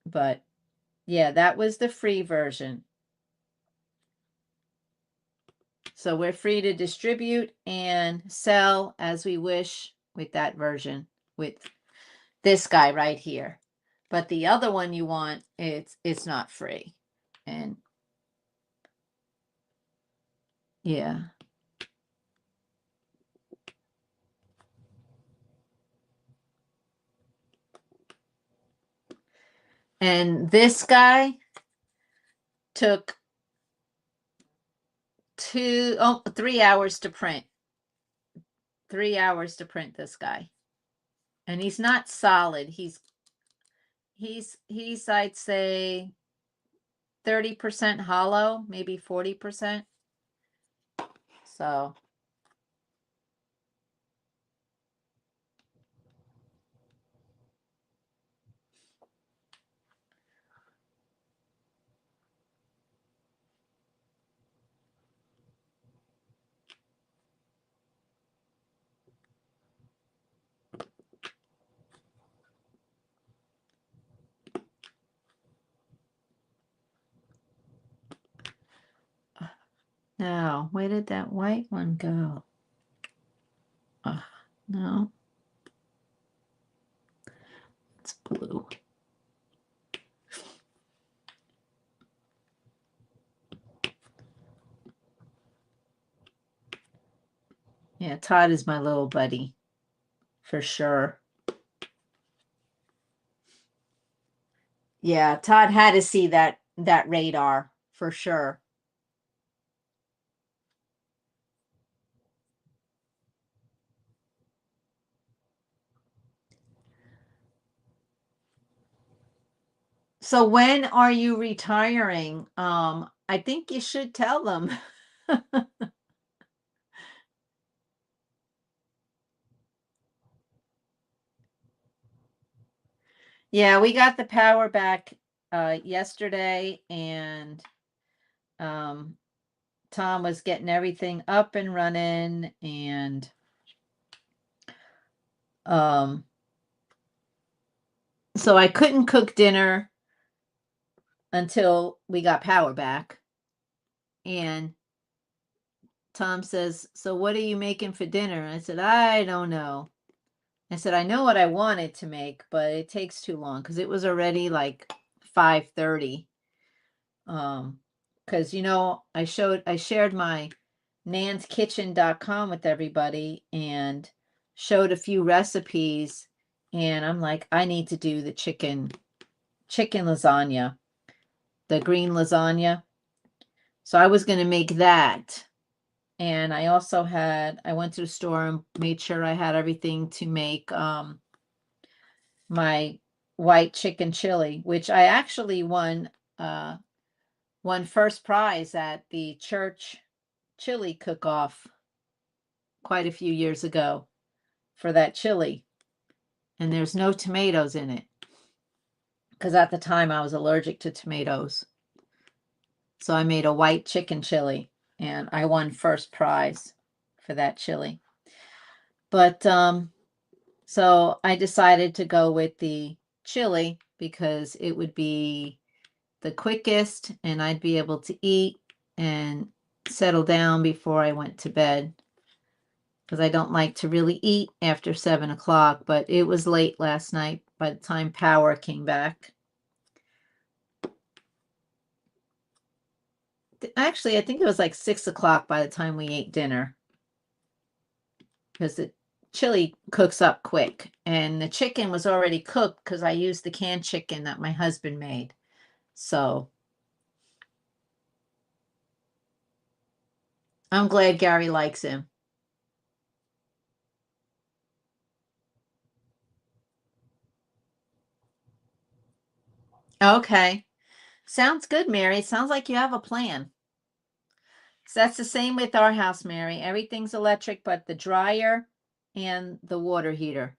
But yeah, that was the free version. So we're free to distribute and sell as we wish with that version, with this guy right here. But the other one you want, it's not free. And yeah. And this guy took 3 hours to print. 3 hours to print this guy. And he's not solid. He's I'd say 30% hollow, maybe 40%. So now, where did that white one go? No, it's blue. Yeah, Todd is my little buddy for sure. Yeah, Todd had to see that radar for sure. So when are you retiring? I think you should tell them. Yeah, we got the power back yesterday, and um Tom was getting everything up and running, and um so I couldn't cook dinner until we got power back. And Tom says, "So what are you making for dinner?" I said, "I don't know." I said, "I know what I wanted to make, but it takes too long because it was already like 5:30." Because I shared my nanskitchen.com with everybody and showed a few recipes, and I'm like, I need to do the chicken lasagna, the green lasagna. So I was going to make that. And I went to the store and made sure I had everything to make my white chicken chili, which I actually won first prize at the church chili cook-off quite a few years ago for that chili. And there's no tomatoes in it because at the time I was allergic to tomatoes. So I made a white chicken chili and I won first prize for that chili. But so I decided to go with the chili because it would be the quickest and I'd be able to eat and settle down before I went to bed, because I don't like to really eat after 7 o'clock, but it was late last night by the time power came back. Actually, I think it was like 6 o'clock by the time we ate dinner, because the chili cooks up quick and the chicken was already cooked because I used the canned chicken that my husband made. So I'm glad Gary likes him. Okay. Sounds good, Mary. Sounds like you have a plan. So that's the same with our house, Mary. Everything's electric but the dryer and the water heater.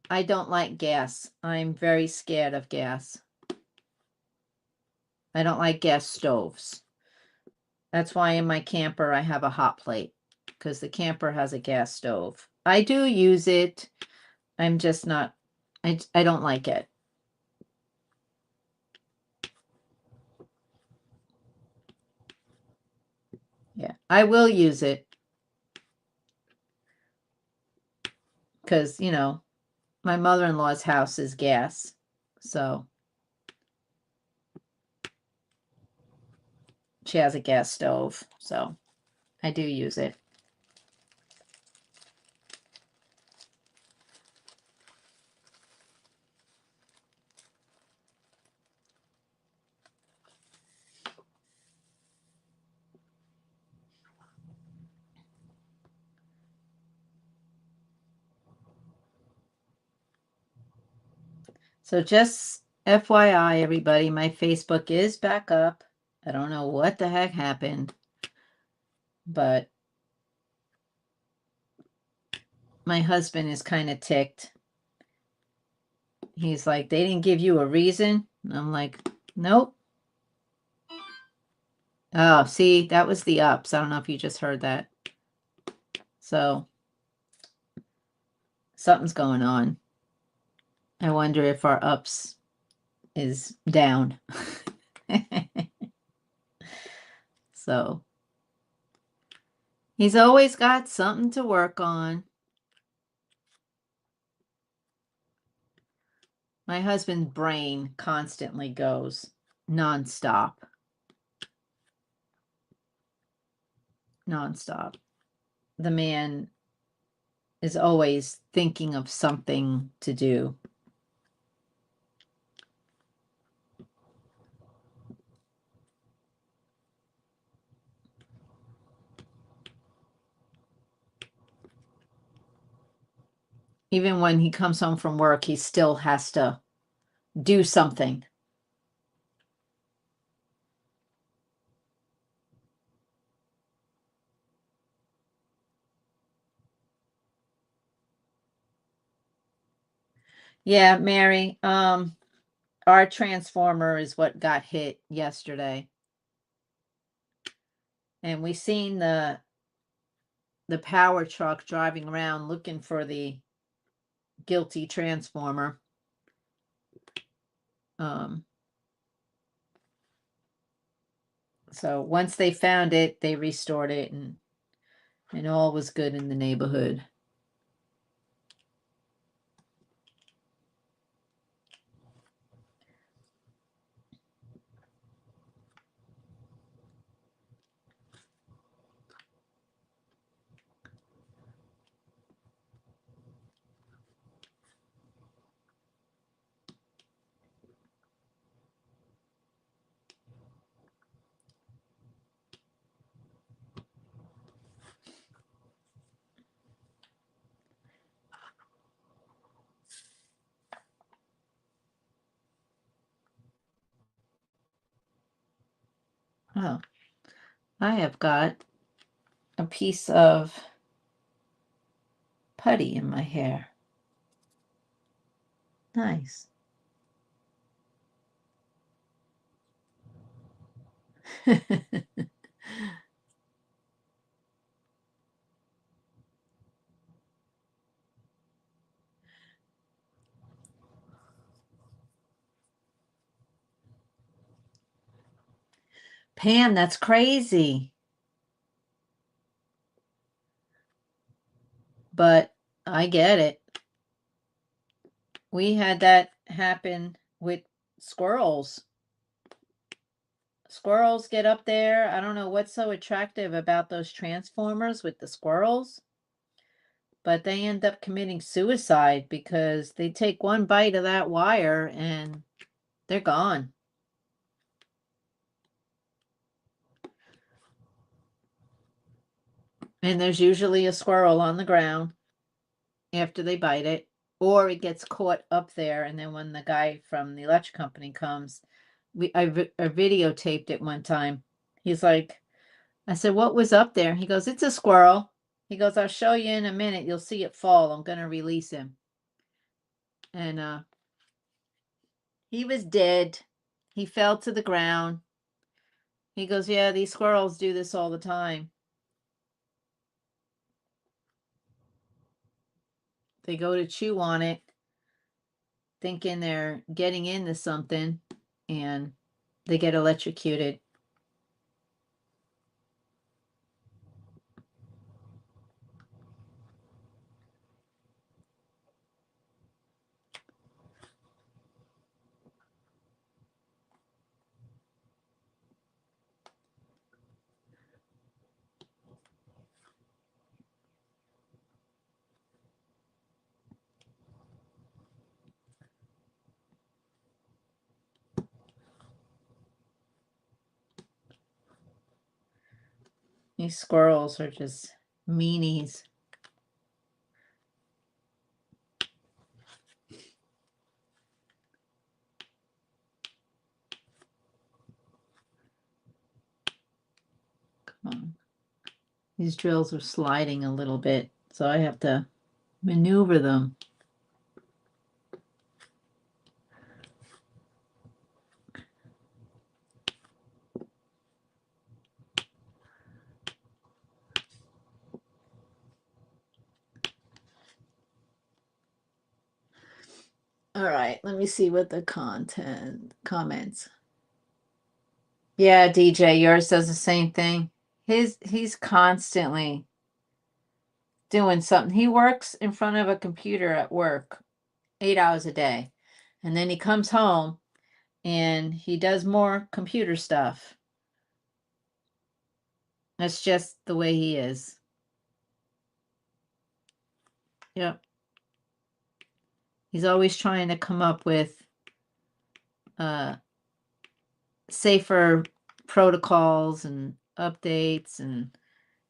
I don't like gas. I'm very scared of gas. I don't like gas stoves. That's why in my camper I have a hot plate, because the camper has a gas stove. I do use it. I'm just not, I don't like it. Yeah, I will use it because, my mother-in-law's house is gas. So she has a gas stove. So I do use it. So just FYI, everybody, my Facebook is back up. I don't know what the heck happened, but my husband is kind of ticked. He's like, they didn't give you a reason. And I'm like, nope. Oh, see, that was the ups. I don't know if you just heard that. So something's going on. I wonder if our ups is down. So he's always got something to work on. My husband's brain constantly goes nonstop. Nonstop. The man is always thinking of something to do. Even when he comes home from work, he still has to do something. Yeah, Mary, our transformer is what got hit yesterday. And we seen the power truck driving around looking for the guilty transformer. So once they found it, they restored it, and all was good in the neighborhood. Oh, I have got a piece of putty in my hair. Nice. Pam, that's crazy. But I get it. We had that happen with squirrels. Squirrels get up there. I don't know what's so attractive about those transformers with the squirrels, but they end up committing suicide because they take one bite of that wire and they're gone. And there's usually a squirrel on the ground after they bite it, or it gets caught up there. And then when the guy from the electric company comes, I videotaped it one time. He's like, I said, what was up there? He goes, it's a squirrel. He goes, I'll show you in a minute. You'll see it fall. I'm going to release him. And he was dead. He fell to the ground. He goes, yeah, these squirrels do this all the time. They go to chew on it, thinking they're getting into something, and they get electrocuted. These squirrels are just meanies. These drills are sliding a little bit, so I have to maneuver them. All right, let me see what the comments. Yeah, DJ, yours does the same thing. He's constantly doing something. He works in front of a computer at work 8 hours a day. And then he comes home and he does more computer stuff. That's just the way he is. Yep. He's always trying to come up with safer protocols and updates and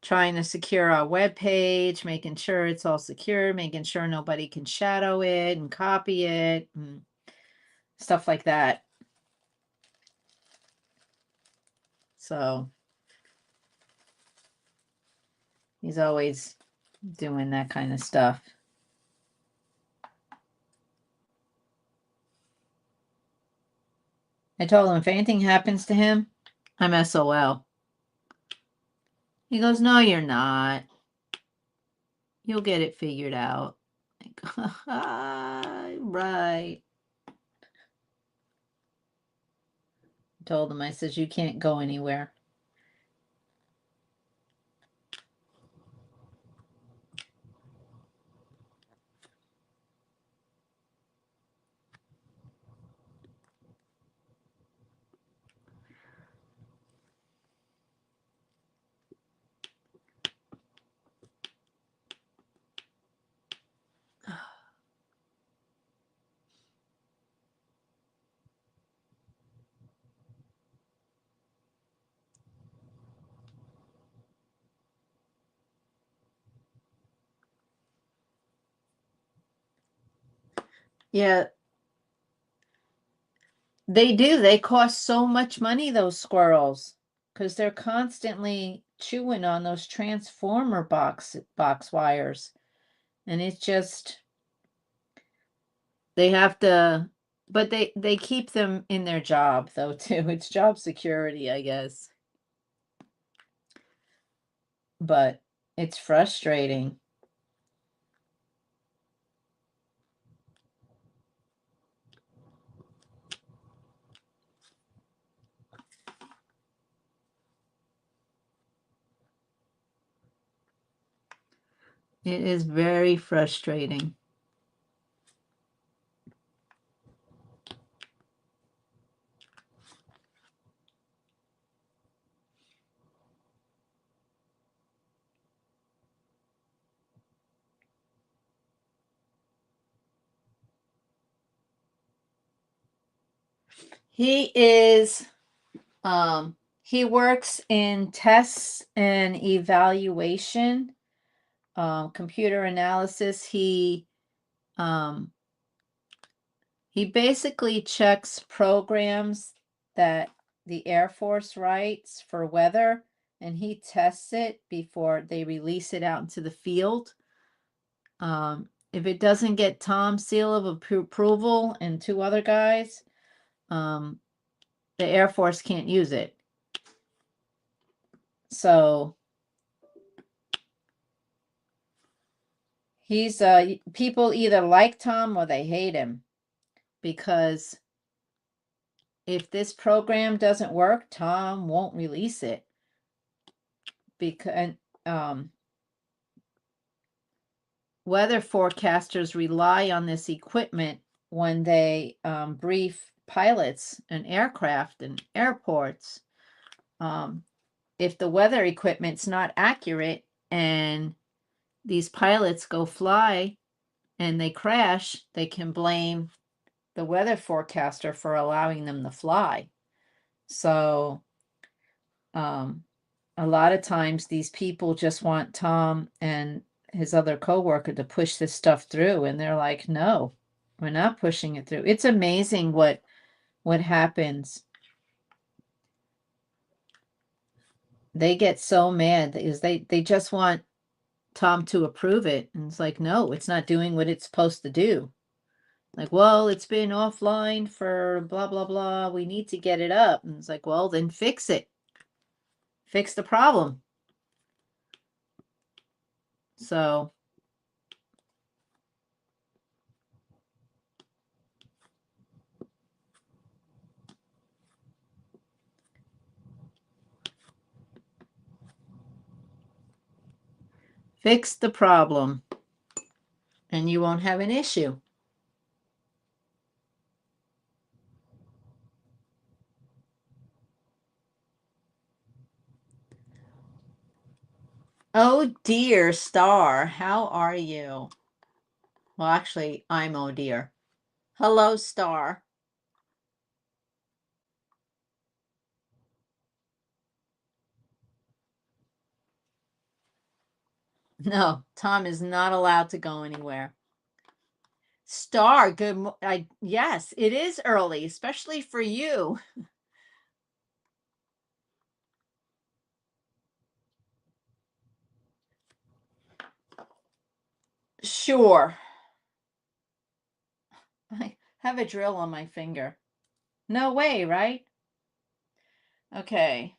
trying to secure our web page, making sure it's all secure, making sure nobody can shadow it and copy it and stuff like that. So he's always doing that kind of stuff. I told him if anything happens to him, I'm SOL. He goes, no, you're not. You'll get it figured out. Like, right. I told him, I says, you can't go anywhere. Yeah. They do. They cost so much money, those squirrels, because they're constantly chewing on those transformer box wires. And it's just they have to, but they keep them in their job though too. It's job security, I guess. But it's frustrating. It is very frustrating. He is he works in tests and evaluation, computer analysis. He basically checks programs that the Air Force writes for weather, and he tests it before they release it out into the field. If it doesn't get Tom's seal of approval and 2 other guys, the Air Force can't use it. So he's people either like Tom or they hate him, because if this program doesn't work, Tom won't release it. Because weather forecasters rely on this equipment when they brief pilots and aircraft and airports. If the weather equipment's not accurate and these pilots go fly and they crash, they can blame the weather forecaster for allowing them to fly. So a lot of times these people just want Tom and his other coworker to push this stuff through, and they're like, no, we're not pushing it through. It's amazing what happens. They get so mad because they just want Tom to approve it. And it's like, no, it's not doing what it's supposed to do. Like, well, it's been offline for blah, blah, blah. We need to get it up. And it's like, well, then fix it. Fix the problem. So, fix the problem and you won't have an issue. Oh dear, Star, how are you? Well, actually, I'm oh dear. Hello, Star. No, Tom is not allowed to go anywhere. Star, yes, it is early, especially for you. Sure. I have a drill on my finger. No way, right? Okay.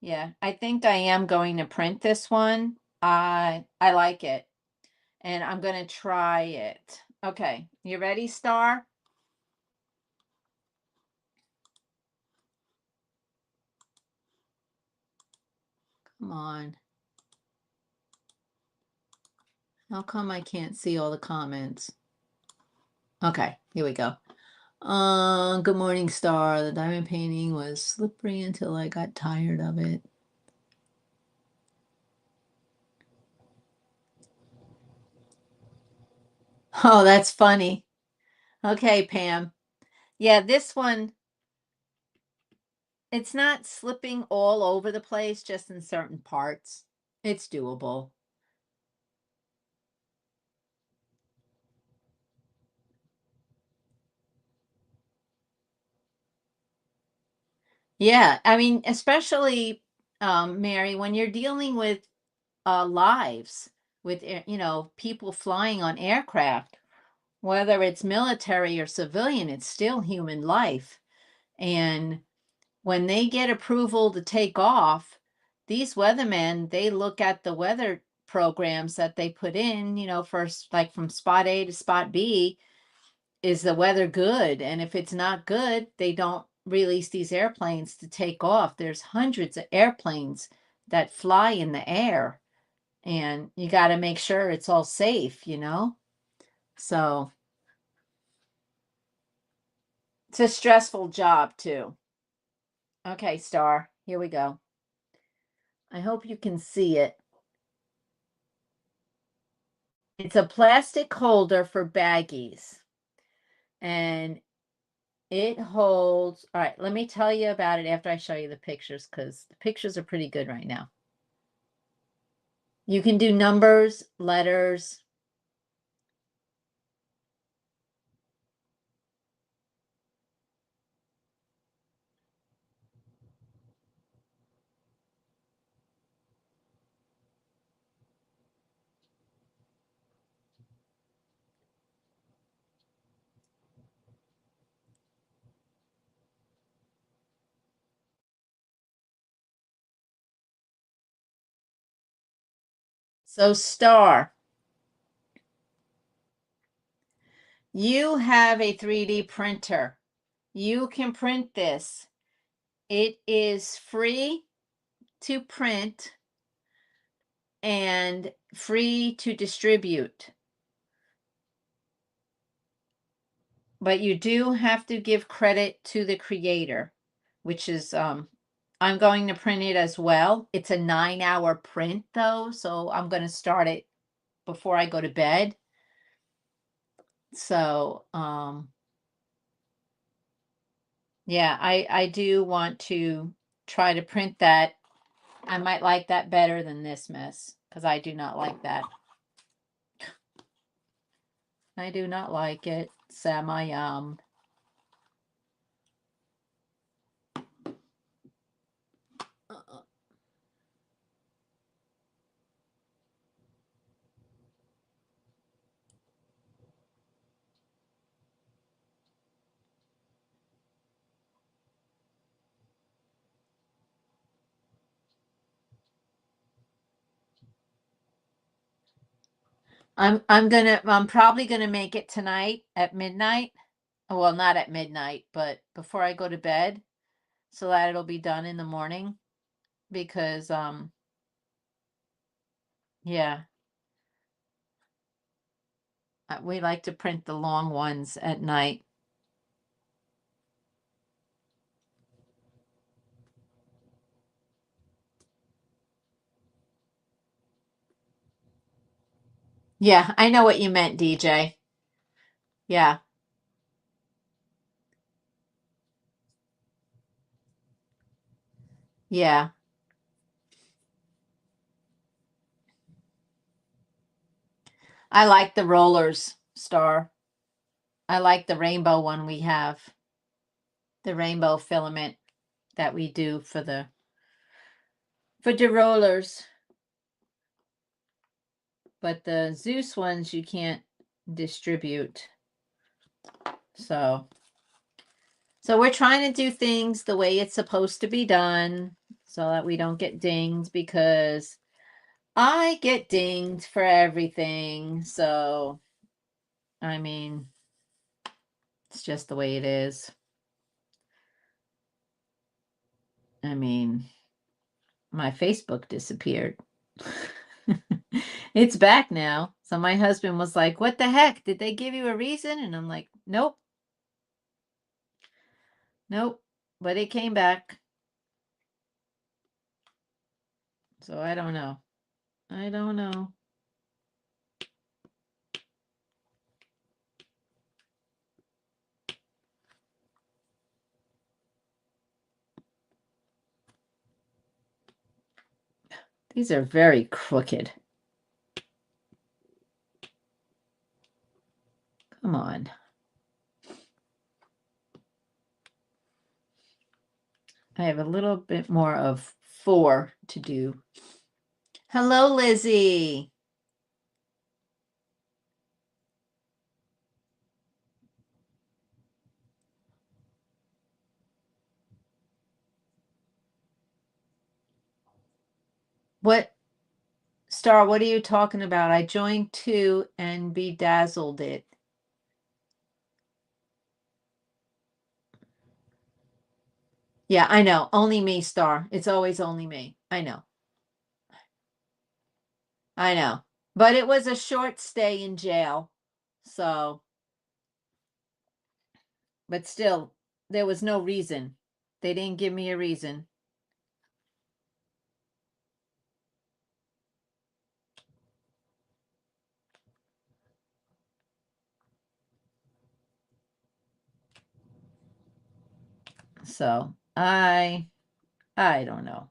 Yeah, I think I am going to print this one. I like it, and I'm going to try it. Okay, you ready, Star? Come on. How come I can't see all the comments? Okay, here we go. Good morning, Star. The diamond painting was slippery until I got tired of it. Oh, that's funny. Okay, Pam. Yeah, this one, it's not slipping all over the place, just in certain parts. It's doable. Yeah, I mean, especially, Mary, when you're dealing with lives, with people flying on aircraft, whether it's military or civilian, it's still human life. And when they get approval to take off, these weathermen, they look at the weather programs that they put in, first, like from spot A to spot B, is the weather good? And if it's not good, they don't release these airplanes to take off. There's hundreds of airplanes that fly in the air, and you got to make sure it's all safe. So it's a stressful job too. Okay, Star, here we go. I hope you can see it. It's a plastic holder for baggies, and it holds. All right, let me tell you about it after I show you the pictures, because the pictures are pretty good right now. You can do numbers, letters. So, Star, you have a 3D printer. You can print this. It is free to print and free to distribute. But you do have to give credit to the creator, which is I'm going to print it as well. It's a 9-hour print though, so I'm going to start it before I go to bed. So, yeah, I do want to try to print that. I might like that better than this mess, because I do not like that. I do not like it. Samayam. I'm probably gonna make it tonight at midnight. Well, not at midnight, but before I go to bed, so that it'll be done in the morning because yeah, we like to print the long ones at night. Yeah, I know what you meant, DJ. Yeah. Yeah. I like the rollers, Star. I like the rainbow one we have. The rainbow filament that we do for the rollers. But the Zeus ones you can't distribute. So we're trying to do things the way it's supposed to be done so that we don't get dinged because I get dinged for everything. So I mean, it's just the way it is. I mean, my Facebook disappeared. It's back now. So my husband was like, "What the heck? Did they give you a reason?" And I'm like, "Nope. Nope." But it came back. So I don't know. I don't know. These are very crooked. Come on. I have a little bit more of 4 to do. Hello, Lizzie. What, Star, what are you talking about? I joined 2 and bedazzled it. Yeah, I know. Only me, Star. It's always only me. I know. I know. But it was a short stay in jail. So, but still, there was no reason. They didn't give me a reason. So, I don't know.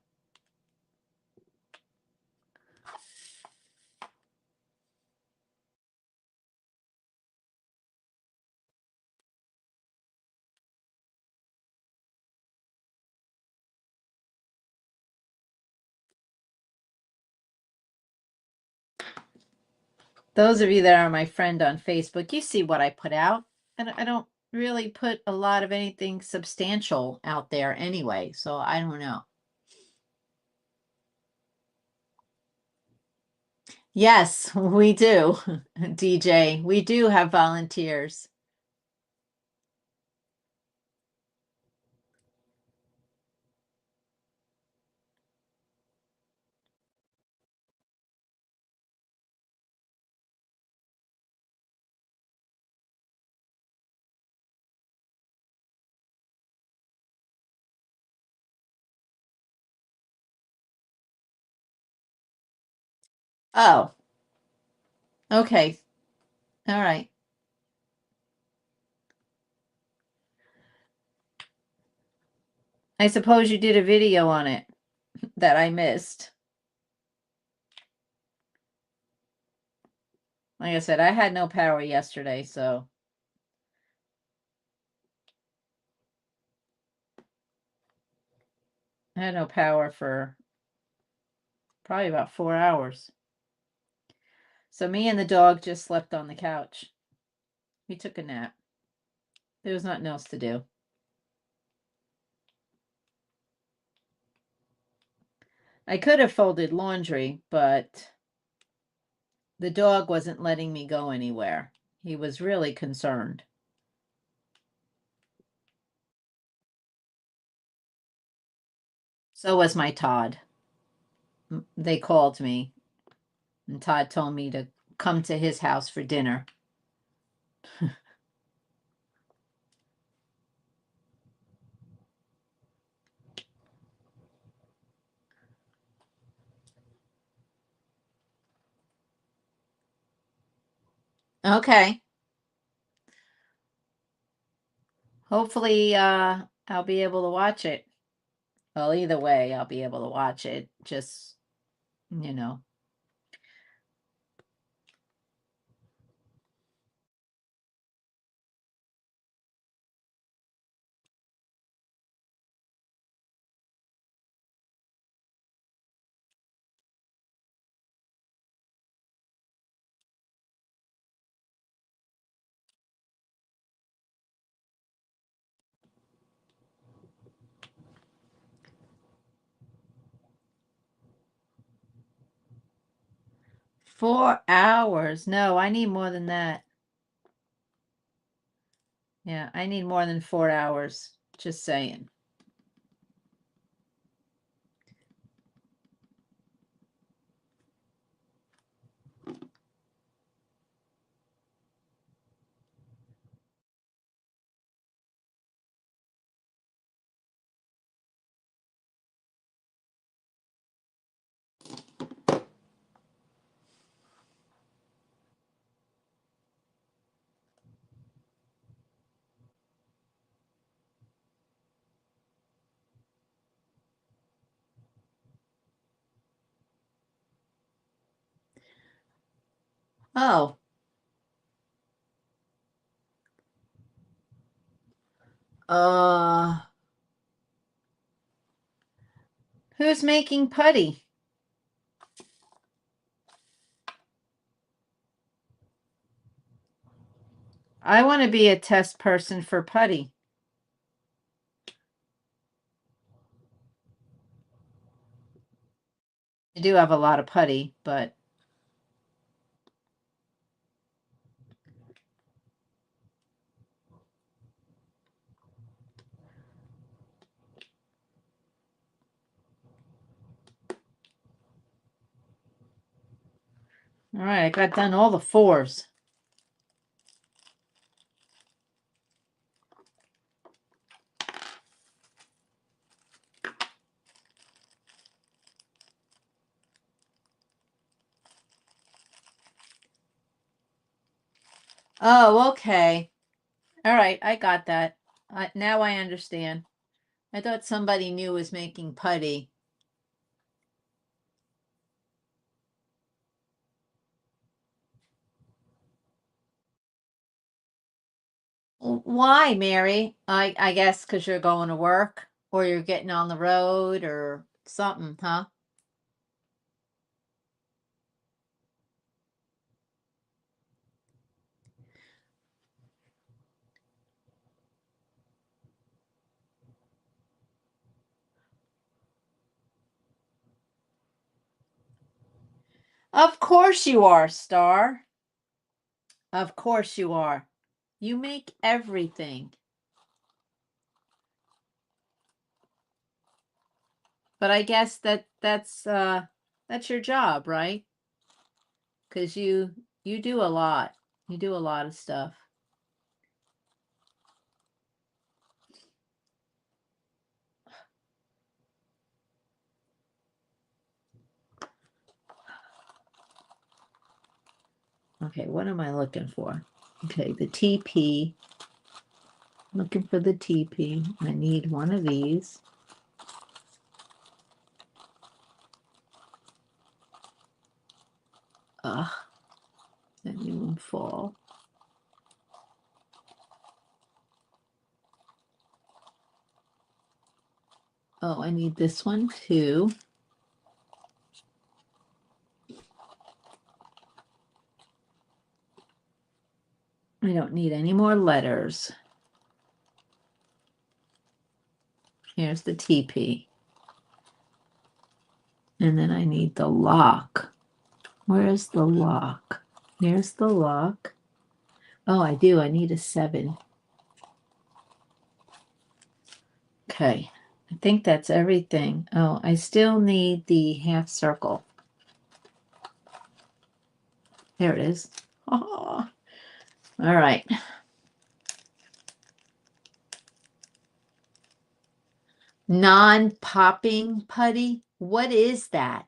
Those of you that are my friend on Facebook, you see what I put out. And I don't really put a lot of anything substantial out there anyway. So I don't know. Yes, we do, DJ. We do have volunteers. Oh, okay. All right. I suppose you did a video on it that I missed. Like I said, I had no power yesterday, so I had no power for probably about 4 hours. So me and the dog just slept on the couch. We took a nap. There was nothing else to do. I could have folded laundry, but The dog wasn't letting me go anywhere. He was really concerned. So was my Todd. They called me, and Todd told me to come to his house for dinner. Okay. Hopefully, I'll be able to watch it. Well, either way, I'll be able to watch it. Just, you know. $4. No, I need more than that. Yeah, I need more than 4 hours. Just saying. Oh. Uh, who's making putty? I want to be a test person for putty. I do have a lot of putty, but all right, I got done all the 4s. Oh, okay. All right, I got that. Now I understand. I thought somebody new was making putty. Why, Mary? I guess because you're going to work or you're getting on the road or something, huh? Of course you are, Star. Of course you are. You make everything. But I guess that's your job, right? Because you do a lot. You do a lot of stuff. Okay, what am I looking for? Okay, the TP. Looking for the TP. I need one of these. Ugh. That new one fall. Oh, I need this one too. I don't need any more letters. Here's the TP. And then I need the lock. Where's the lock? There's the lock. Oh, I do. I need a 7. Okay. I think that's everything. Oh, I still need the half circle. There it is. Oh, all right. Non-popping putty. What is that?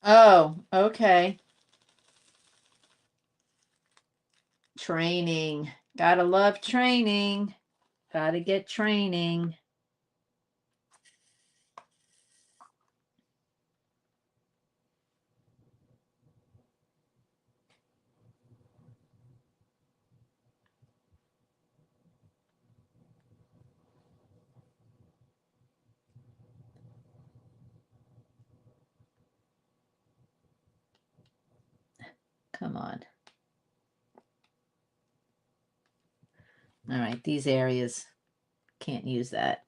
Oh, okay. Training. Gotta love training. Gotta get training. Come on. All right, these areas can't use that.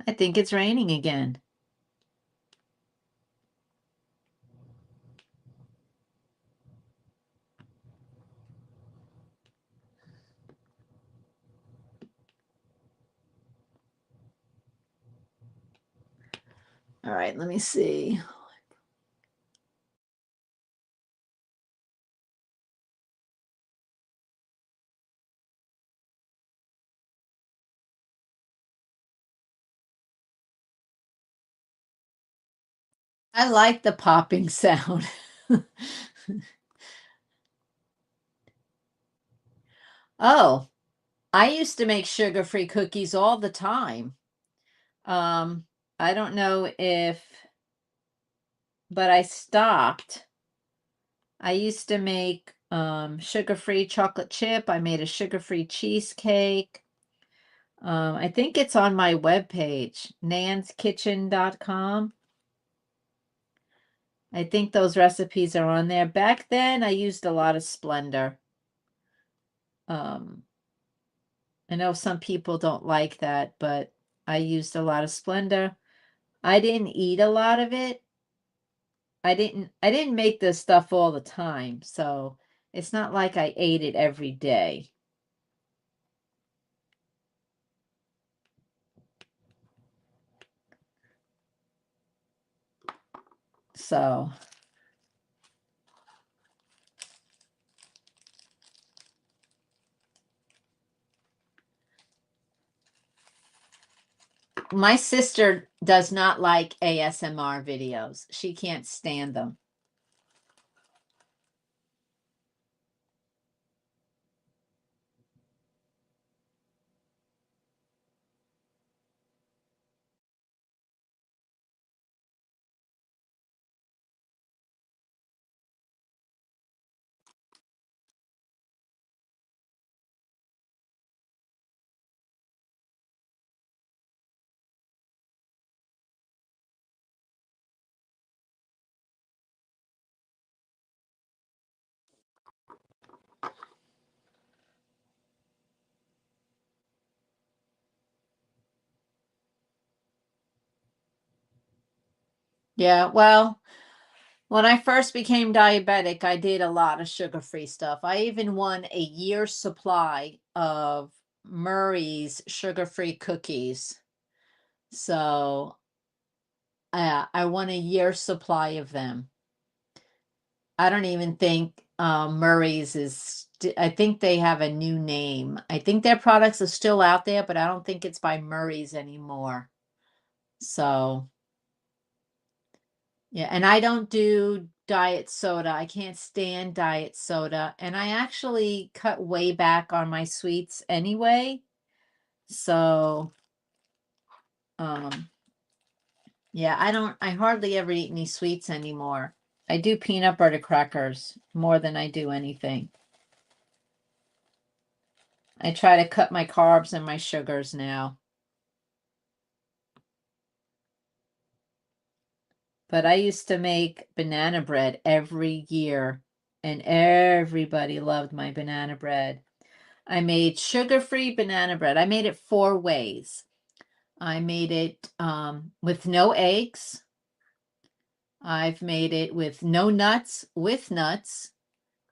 I think it's raining again. All right, let me see. I like the popping sound. Oh, I used to make sugar-free cookies all the time. I don't know if, but I stopped. I used to make sugar-free chocolate chip. I made a sugar-free cheesecake. I think it's on my webpage, nanskitchen.com. I think those recipes are on there. Back then, I used a lot of Splendor. Um, I know some people don't like that, but I used a lot of Splendor. I didn't eat a lot of it. I didn't make this stuff all the time, so it's not like I ate it every day. So, my sister does not like ASMR videos. She can't stand them. Yeah, well, when I first became diabetic, I did a lot of sugar-free stuff. I even won a year's supply of Murray's sugar-free cookies. So, I won a year's supply of them. I don't even think Murray's I think they have a new name. I think their products are still out there, but I don't think it's by Murray's anymore. So, yeah, and I don't do diet soda. I can't stand diet soda. And I actually cut way back on my sweets anyway. So, um, yeah, I hardly ever eat any sweets anymore. I do peanut butter crackers more than I do anything. I try to cut my carbs and my sugars now. but I used to make banana bread every year, and everybody loved my banana bread. I made sugar-free banana bread. I made it 4 ways. I made it with no eggs. I've made it with no nuts, with nuts.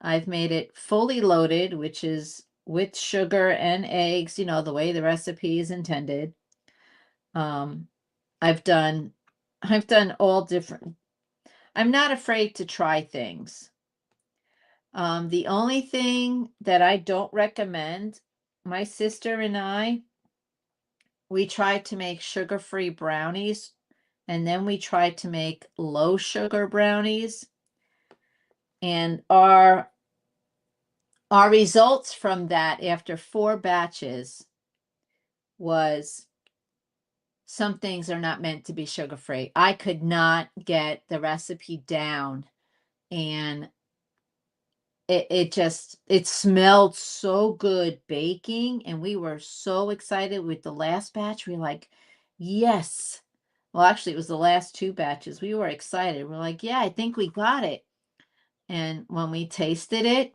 I've made it fully loaded, which is with sugar and eggs, you know, the way the recipe is intended. Um, I've done I've done all different. I'm not afraid to try things. The only thing that I don't recommend, my sister and we tried to make sugar-free brownies, and then we tried to make low sugar brownies. And our results from that after 4 batches was some things are not meant to be sugar-free. I could not get the recipe down, and it smelled so good baking, and we were so excited with the last batch. We're like, yes. Well, actually, it was the last 2 batches. We were excited. We're like, yeah, I think we got it. And when we tasted it,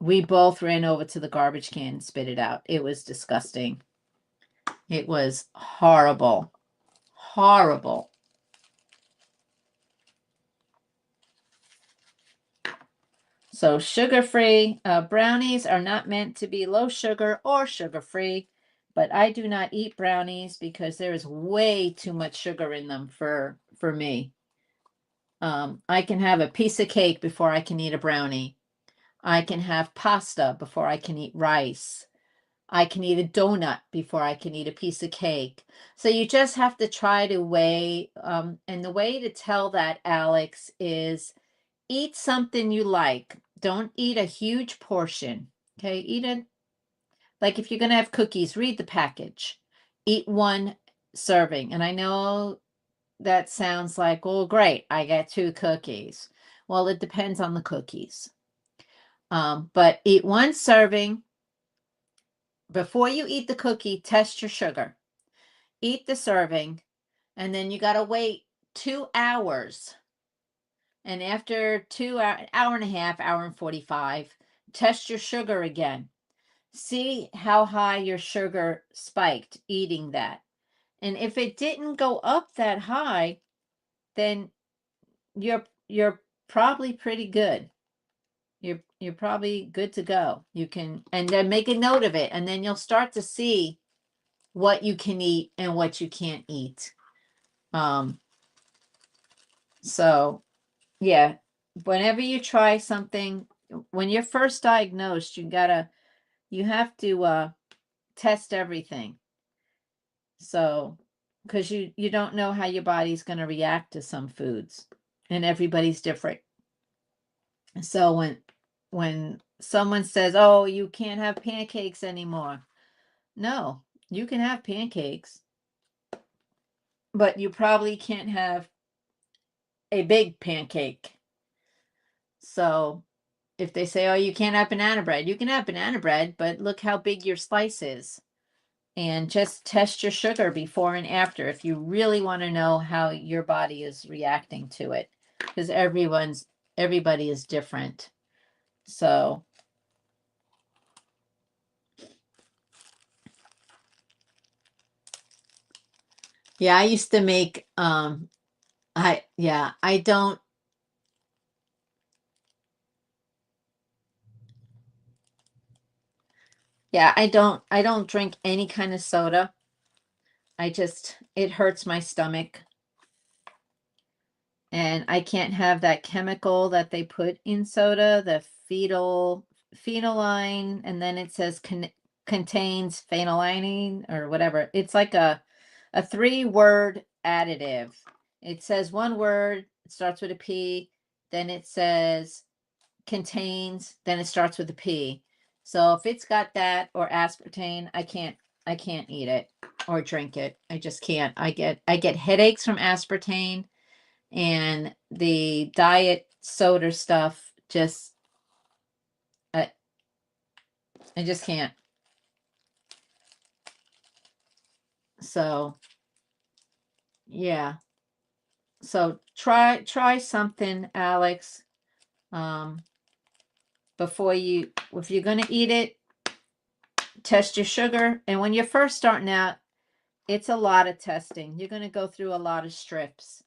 we both ran over to the garbage can and spit it out. It was disgusting. It was horrible. Horrible. So sugar-free brownies are not meant to be low sugar or sugar-free, but I do not eat brownies because there is way too much sugar in them for me. I can have a piece of cake before I can eat a brownie. I can have pasta before I can eat rice. I can eat a donut before I can eat a piece of cake. So you just have to try to weigh, and the way to tell that, Alex, is eat something you like. Don't eat a huge portion. Okay, eat it like if you're going to have cookies, read the package. Eat 1 serving. And I know that sounds like, well, great, I get 2 cookies. Well, it depends on the cookies. But eat 1 serving. Before you eat the cookie, test your sugar. Eat the serving, and then you got to wait 2 hours. And after 2 hour and a half, hour and 45, test your sugar again. See how high your sugar spiked eating that. And if it didn't go up that high, then you're probably pretty good. You're probably good to go. You can, and then make a note of it, and then you'll start to see what you can eat and what you can't eat. So yeah, whenever you try something, when you're first diagnosed, you have to test everything. So, because you don't know how your body's going to react to some foods, and everybody's different. So when someone says, "Oh, you can't have pancakes anymore," no, you can have pancakes, but you probably can't have a big pancake. So if they say, "Oh, you can't have banana bread," you can have banana bread, but look how big your slice is. And just test your sugar before and after if you really want to know how your body is reacting to it, because everybody is different. So yeah, I used to make I don't I don't drink any kind of soda. It hurts my stomach, and I can't have that chemical that they put in soda, the phenylene, and then it says contains phenylalanine or whatever. It's like a 3-word additive. It says 1 word, it starts with a P, then it says contains, then it starts with a P. So if it's got that or aspartame, I can't eat it or drink it. I just can't. I get headaches from aspartame, and the diet soda stuff just I, I just can't. So yeah. So try something, Alex. Before if you're going to eat it, test your sugar. And when you're first starting out, it's a lot of testing. You're going to go through a lot of strips.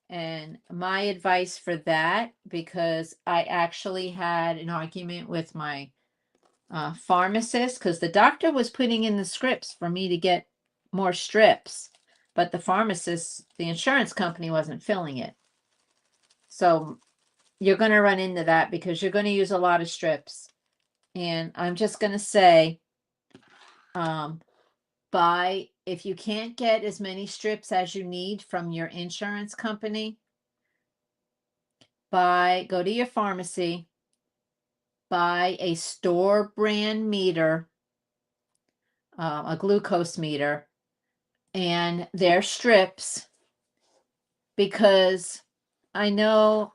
And my advice for that, because I actually had an argument with my pharmacist, because the doctor was putting in the scripts for me to get more strips, but the pharmacist, the insurance company, wasn't filling it. So you're going to run into that because you're going to use a lot of strips. And I'm just going to say, if you can't get as many strips as you need from your insurance company, go to your pharmacy, buy a store brand meter, a glucose meter, and their strips, because I know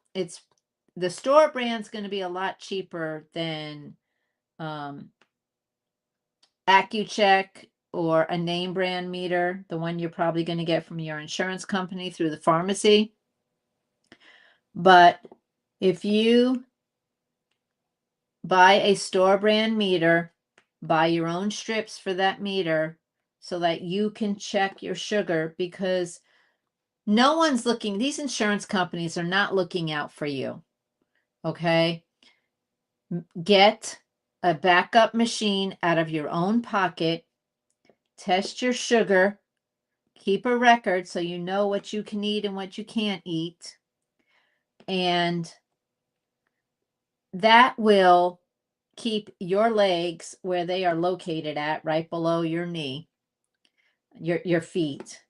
the store brand's going to be a lot cheaper than Accu-Check or a name brand meter, the one you're probably going to get from your insurance company through the pharmacy. But if you buy a store brand meter, buy your own strips for that meter so that you can check your sugar, because no one's looking, these insurance companies are not looking out for you. Okay? Get a backup machine out of your own pocket, test your sugar, keep a record so you know what you can eat and what you can't eat. And that will keep your legs where they are located at, right below your knee, your feet.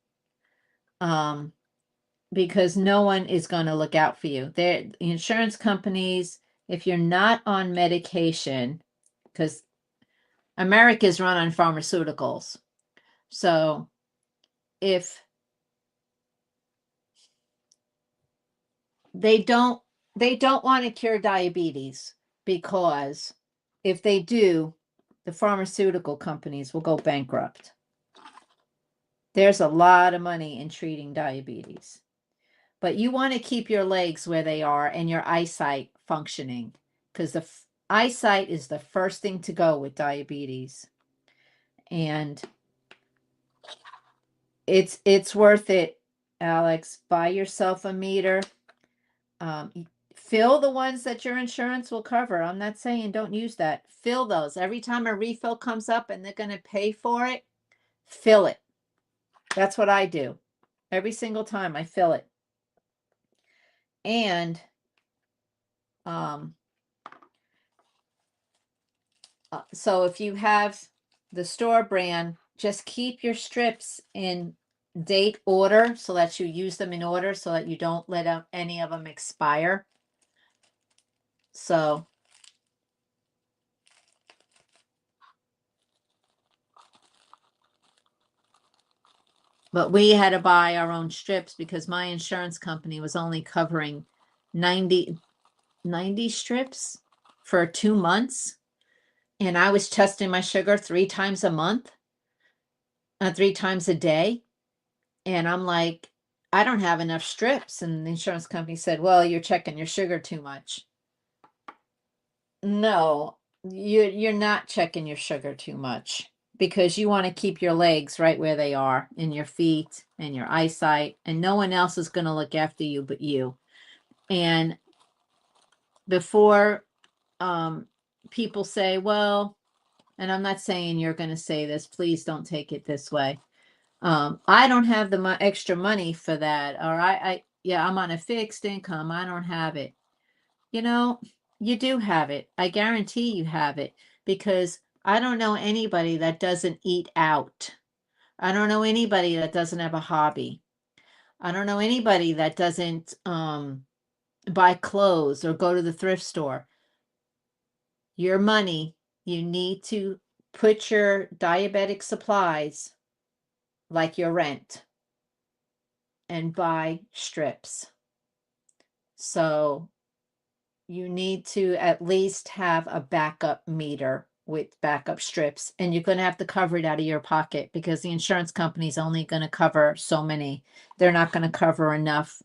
Because no one is going to look out for you. The insurance companies, if you're not on medication, because America is run on pharmaceuticals. So if they don't want to cure diabetes, because if they do, the pharmaceutical companies will go bankrupt. There's a lot of money in treating diabetes. But you want to keep your legs where they are and your eyesight functioning, because the eyesight is the first thing to go with diabetes. And it's worth it, Alex. Buy yourself a meter. Fill the ones that your insurance will cover. I'm not saying don't use that. Fill those. Every time a refill comes up and they're going to pay for it, fill it. That's what I do. Every single time I fill it. And so if you have the store brand, just keep your strips in date order so that you use them in order, so that you don't let any of them expire. So but we had to buy our own strips because my insurance company was only covering 90 strips for 2 months. And I was testing my sugar 3 times a month, 3 times a day. And I'm like, I don't have enough strips. And the insurance company said, well, you're checking your sugar too much. No, you're not checking your sugar too much, because you want to keep your legs right where they are, and your feet and your eyesight, and no one else is going to look after you but you. And before people say, well, and I'm not saying you're going to say this, please don't take it this way. I don't have the extra money for that. Or I'm on a fixed income. I don't have it. You do have it. I guarantee you have it, because I don't know anybody that doesn't eat out. I don't know anybody that doesn't have a hobby. I don't know anybody that doesn't buy clothes or go to the thrift store. Your money, you need to put your diabetic supplies like your rent and buy strips. So you need to at least have a backup meter with backup strips, and you're going to have to cover it out of your pocket, because the insurance company is only going to cover so many. They're not going to cover enough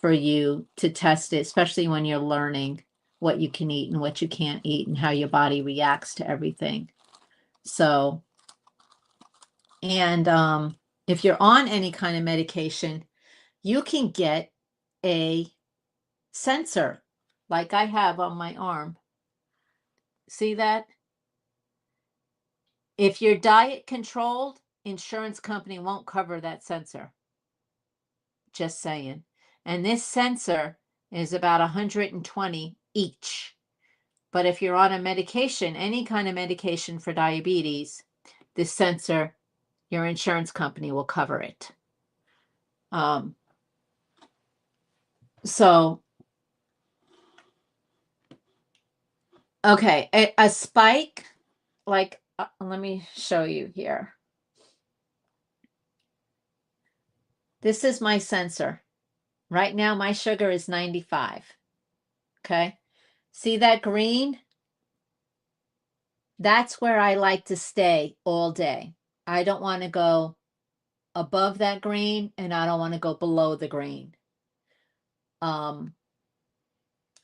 for you to test it, especially when you're learning what you can eat and what you can't eat and how your body reacts to everything. So, and if you're on any kind of medication, you can get a sensor like I have on my arm. See that? If you're diet controlled, insurance company won't cover that sensor. Just saying. And this sensor is about 120 each. But if you're on a medication, any kind of medication for diabetes, this sensor, your insurance company will cover it. So, okay, a spike, like, let me show you here. This is my sensor. Right now, my sugar is 95. Okay. See that green? That's where I like to stay all day. I don't want to go above that green and I don't want to go below the green.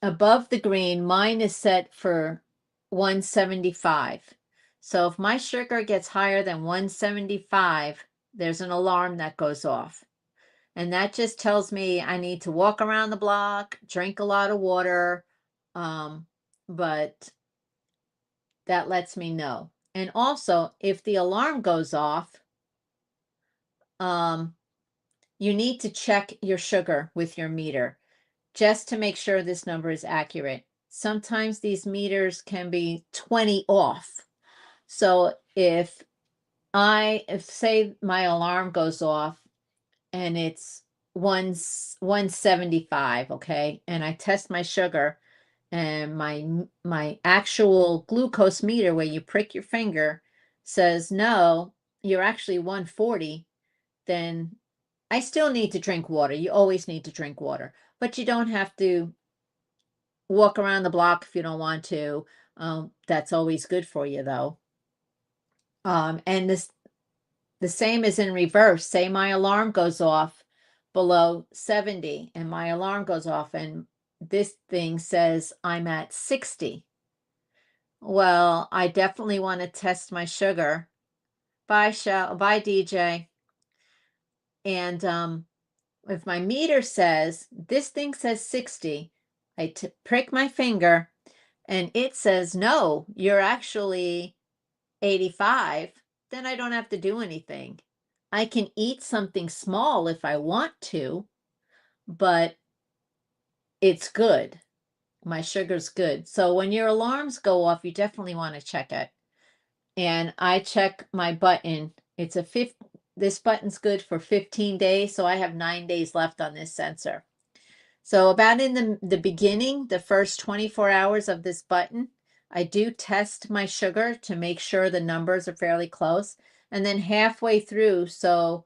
Above the green, mine is set for 175. So if my sugar gets higher than 175, there's an alarm that goes off. And that just tells me I need to walk around the block, drink a lot of water. But that lets me know. And also, if the alarm goes off, you need to check your sugar with your meter just to make sure this number is accurate. Sometimes these meters can be 20 off. So if say my alarm goes off and it's 175, okay, and I test my sugar and my actual glucose meter where you prick your finger says no, you're actually 140, then I still need to drink water. You always need to drink water, but you don't have to walk around the block if you don't want to. That's always good for you though. And the same is in reverse. Say my alarm goes off below 70 and my alarm goes off and this thing says I'm at 60. Well, I definitely want to test my sugar. Bye, bye, DJ. And if my meter says, this thing says 60, I prick my finger and it says, no, you're actually 85, then I don't have to do anything. I can eat something small if I want to, but it's good. My sugar's good. So when your alarms go off, you definitely want to check it. And I check my button. It's this button's good for 15 days, so I have 9 days left on this sensor. So about in the beginning, the first 24 hours of this button, I do test my sugar to make sure the numbers are fairly close. And then halfway through, so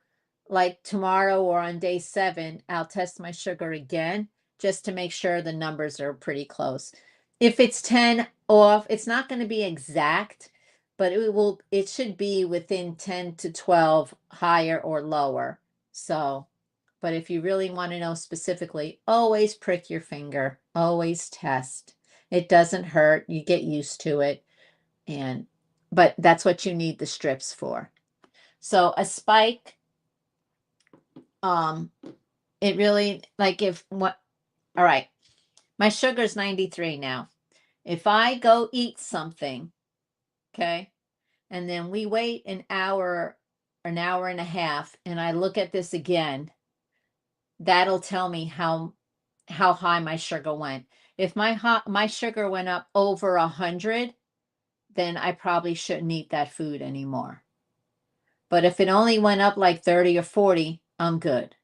like tomorrow or on day 7, I'll test my sugar again just to make sure the numbers are pretty close. If it's 10 off, it's not going to be exact, but it should be within 10 to 12 higher or lower. So, but if you really want to know specifically, always prick your finger, always test. It doesn't hurt, you get used to it. But that's what you need the strips for. So a spike, it really, like all right, my sugar's 93 now. If I go eat something, okay, and then we wait an hour and a half, and I look at this again, that'll tell me how high my sugar went. If my sugar went up over 100, then I probably shouldn't eat that food anymore. But if it only went up like 30 or 40, I'm good.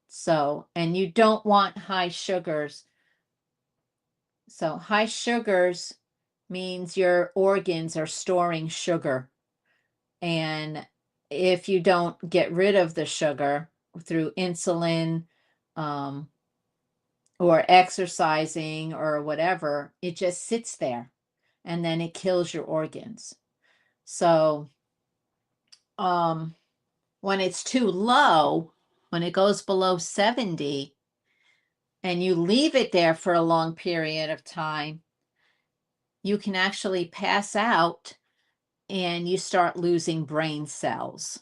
So, and you don't want high sugars. So high sugars means your organs are storing sugar. And if you don't get rid of the sugar through insulin, or exercising or whatever, it just sits there and then it kills your organs. So, when it's too low, when it goes below 70, and you leave it there for a long period of time, you can actually pass out and you start losing brain cells.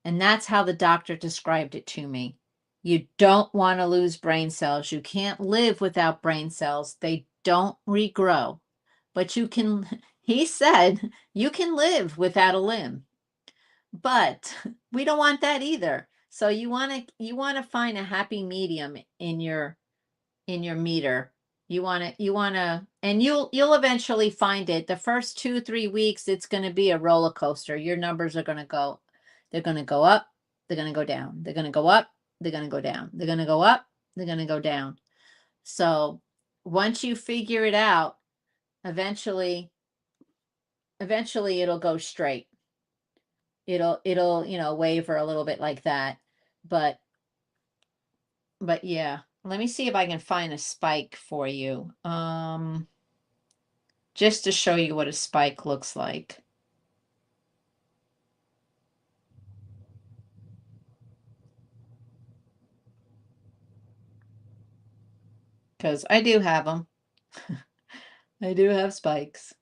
And that's how the doctor described it to me. You don't want to lose brain cells. You can't live without brain cells. They don't regrow. But you can, he said, you can live without a limb. But we don't want that either. So you want to find a happy medium in your meter. You want to and you'll eventually find it. The first 2-3 weeks it's going to be a roller coaster. Your numbers are going to go, they're going to go up, they're going to go down, they're going to go up, they're going to go down, they're going to go up, they're going to go down. So once you figure it out, eventually it'll go straight. It'll waver a little bit like that. But yeah, let me see if I can find a spike for you. Just to show you what a spike looks like. Because I do have them. I do have spikes.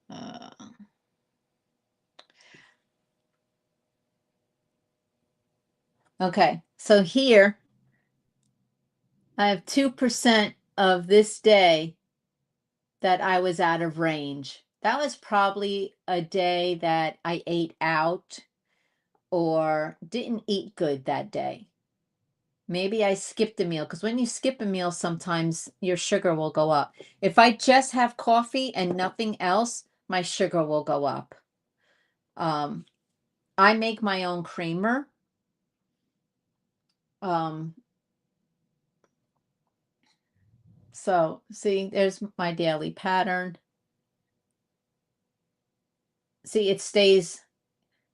Uh, okay, so here I have 2% of this day that I was out of range. That was probably a day that I ate out or didn't eat good that day. Maybe I skipped a meal, because when you skip a meal, sometimes your sugar will go up. If I just have coffee and nothing else, my sugar will go up. I make my own creamer. So see, there's my daily pattern. See, it stays.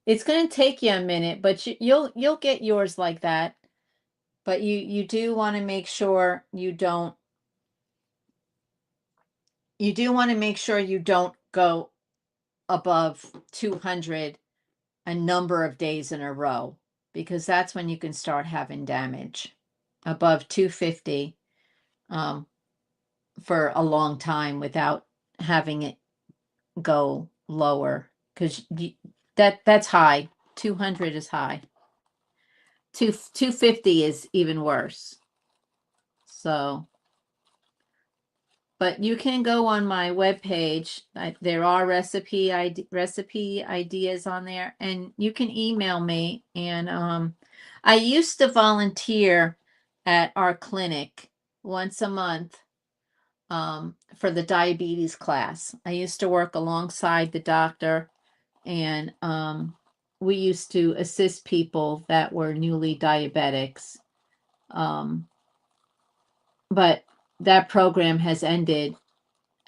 It's going to take you a minute, but you'll get yours like that. But you do want to make sure you don't. You do want to make sure you don't go above 200 a number of days in a row, because that's when you can start having damage. Above 250 for a long time without having it go lower, because that's high. 200 is high. 250 is even worse. So, but you can go on my webpage. There are recipe ideas on there, and you can email me. And I used to volunteer at our clinic once a month for the diabetes class. I used to work alongside the doctor, and we used to assist people that were newly diabetics. But that program has ended,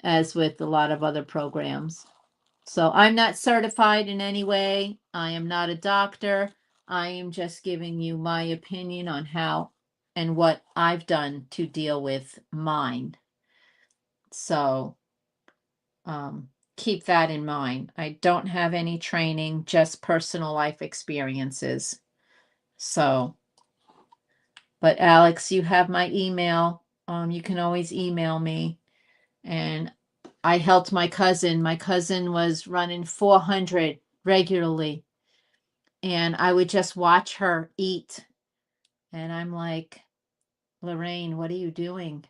as with a lot of other programs. So I'm not certified in any way. I am not a doctor. I am just giving you my opinion on how and what I've done to deal with mine. So keep that in mind. I don't have any training, just personal life experiences. So, but Alex, you have my email. You can always email me. And I helped my cousin. My cousin was running 400 regularly, and I would just watch her eat. And I'm like, Lorraine, what are you doing?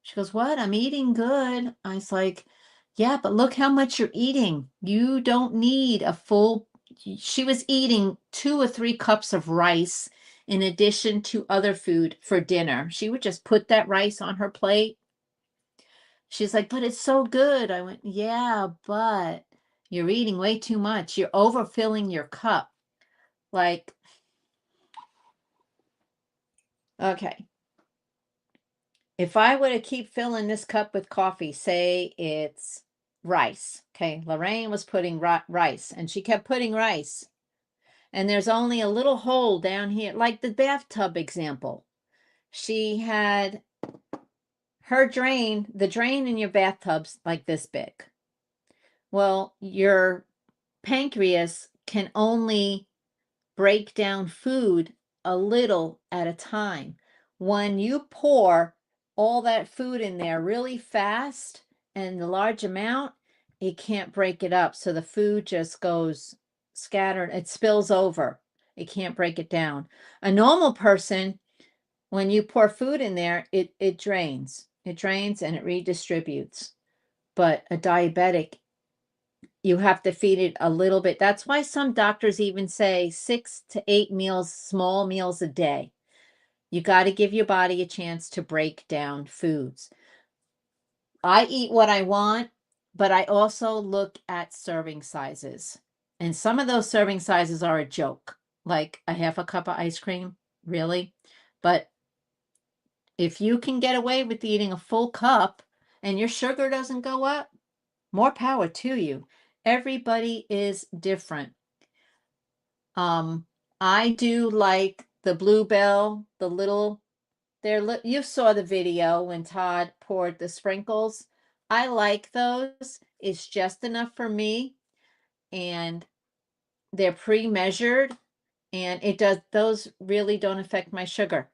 She goes, what? I'm eating good. I was like, yeah, but look how much you're eating. You don't need a full. She was eating 2 or 3 cups of rice in addition to other food for dinner. She would just put that rice on her plate. She's like, but it's so good. I went, yeah, but you're eating way too much. You're overfilling your cup. Like, okay. If I were to keep filling this cup with coffee, say it's rice. Okay. Lorraine was putting rice, and she kept putting rice. and there's only a little hole down here, like the bathtub example. She had her drain, the drain in your bathtub's like this big. Well, your pancreas can only break down food a little at a time. When you pour all that food in there really fast and the large amount, it can't break it up. So the food just goes scattered, it spills over. It can't break it down. A normal person, when you pour food in there, it drains. It drains and it redistributes. But a diabetic, you have to feed it a little bit. That's why some doctors even say 6 to 8 meals, small meals a day. You got to give your body a chance to break down foods. I eat what I want, but I also look at serving sizes. And some of those serving sizes are a joke, like a half a cup of ice cream, really. But if you can get away with eating a full cup and your sugar doesn't go up, more power to you. Everybody is different. I do like the Bluebell, the little, you saw the video when Todd poured the sprinkles. I like those. It's just enough for me, and they're pre-measured, and those really don't affect my sugar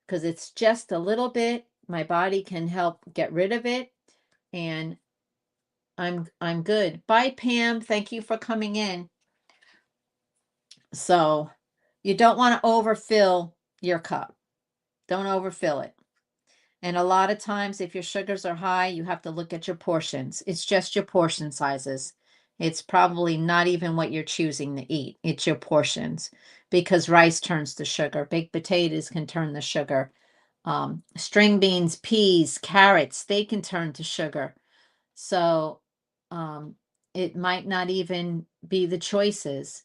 because it's just a little bit. My body can help get rid of it, and I'm good. Bye, Pam. Thank you for coming in. So you don't want to overfill your cup. Don't overfill it. And a lot of times, if your sugars are high, you have to look at your portions. It's just your portion sizes. It's probably not even what you're choosing to eat. It's your portions, because rice turns to sugar. Baked potatoes can turn to sugar. String beans, peas, carrots, they can turn to sugar. So it might not even be the choices.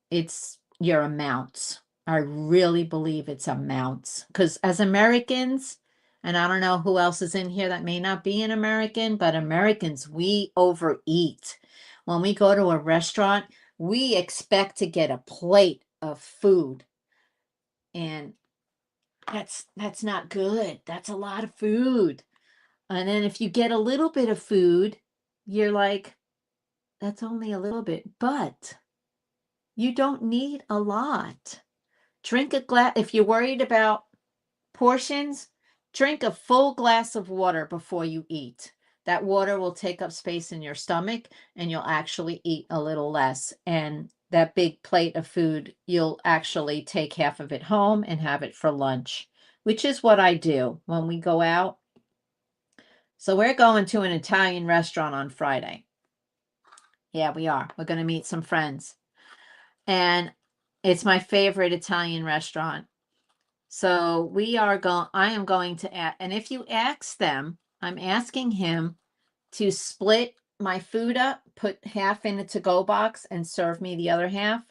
It's your amounts. I really believe it's amounts, because as Americans, and I don't know who else is in here that may not be an American, but Americans, we overeat. When we go to a restaurant, we expect to get a plate of food, and that's not good. That's a lot of food. And then if you get a little bit of food, you're like, that's only a little bit, but you don't need a lot. Drink a glass. If you're worried about portions, drink a full glass of water before you eat. That water will take up space in your stomach and you'll actually eat a little less. And that big plate of food, you'll actually take half of it home and have it for lunch, which is what I do when we go out. So we're going to an Italian restaurant on Friday. Yeah, we are. We're going to meet some friends. And it's my favorite Italian restaurant. So I am going to and if you ask them, I'm asking him to split my food up, put half in a to-go box and serve me the other half.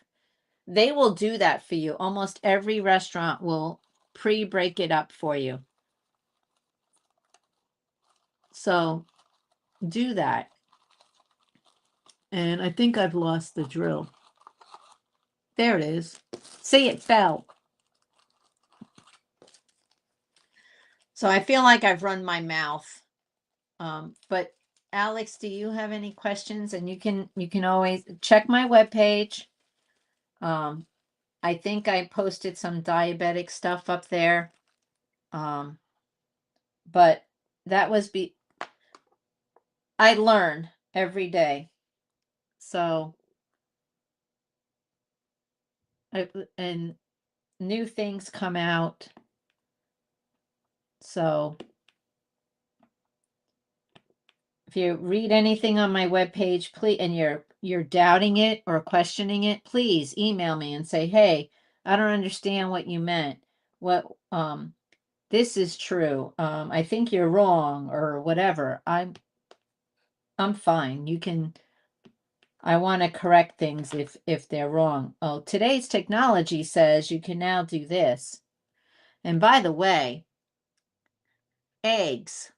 They will do that for you. Almost every restaurant will pre-break it up for you. So do that. And I think I've lost the drill. There it is. See, it fell. So I feel like I've run my mouth. But Alex, do you have any questions? And you can always check my webpage. I think I posted some diabetic stuff up there. But that was I learn every day. So and new things come out. So if you read anything on my webpage, please, and you're doubting it or questioning it, please email me and say, hey, I don't understand what you meant. What this is true. I think you're wrong or whatever. I'm fine. I want to correct things if they're wrong. Oh, today's technology says you can now do this. And by the way, eggs.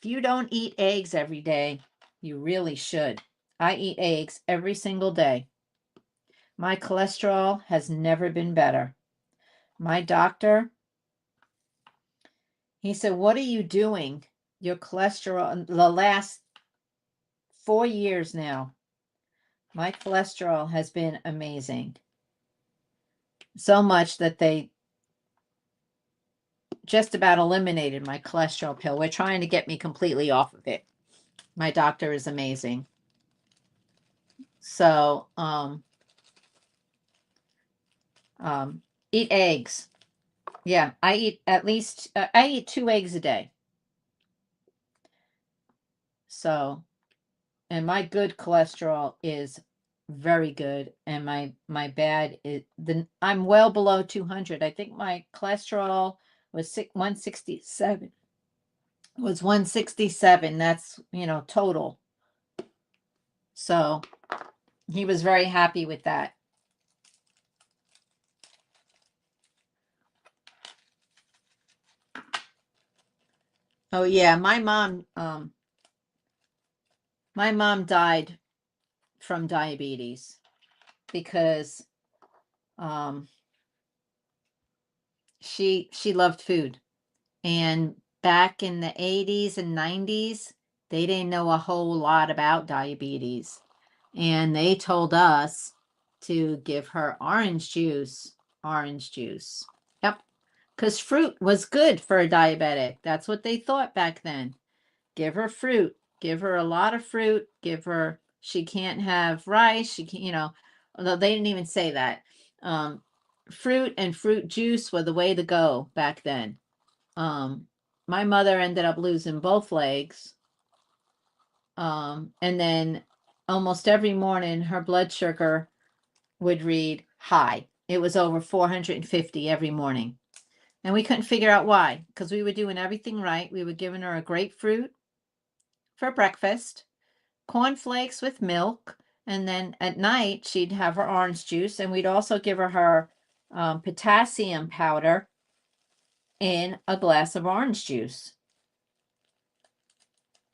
If you don't eat eggs every day, you really should. I eat eggs every single day. My cholesterol has never been better. My doctor, he said, what are you doing? Your cholesterol, the last 4 years now, my cholesterol has been amazing. So much that they just about eliminated my cholesterol pill. We're trying to get me completely off of it. My doctor is amazing. So, eat eggs. Yeah, I eat at least, I eat 2 eggs a day. So, and my good cholesterol is very good, and my bad is I'm well below 200. I think my cholesterol was 167. Was 167. That's, total. So, he was very happy with that. Oh yeah, my mom died from diabetes because um she loved food. And back in the 80s and 90s, they didn't know a whole lot about diabetes. And they told us to give her orange juice. Orange juice. Yep. Because fruit was good for a diabetic. That's what they thought back then. Give her fruit. Give her a lot of fruit. She can't have rice. She can't, although they didn't even say that. Um, Fruit and fruit juice were the way to go back then. Um, my mother ended up losing both legs. And then almost every morning her blood sugar would read high. It was over 450 every morning. And we couldn't figure out why, because we were doing everything right. We were giving her a grapefruit for breakfast, cornflakes with milk, and then at night she'd have her orange juice, and we'd also give her potassium powder in a glass of orange juice.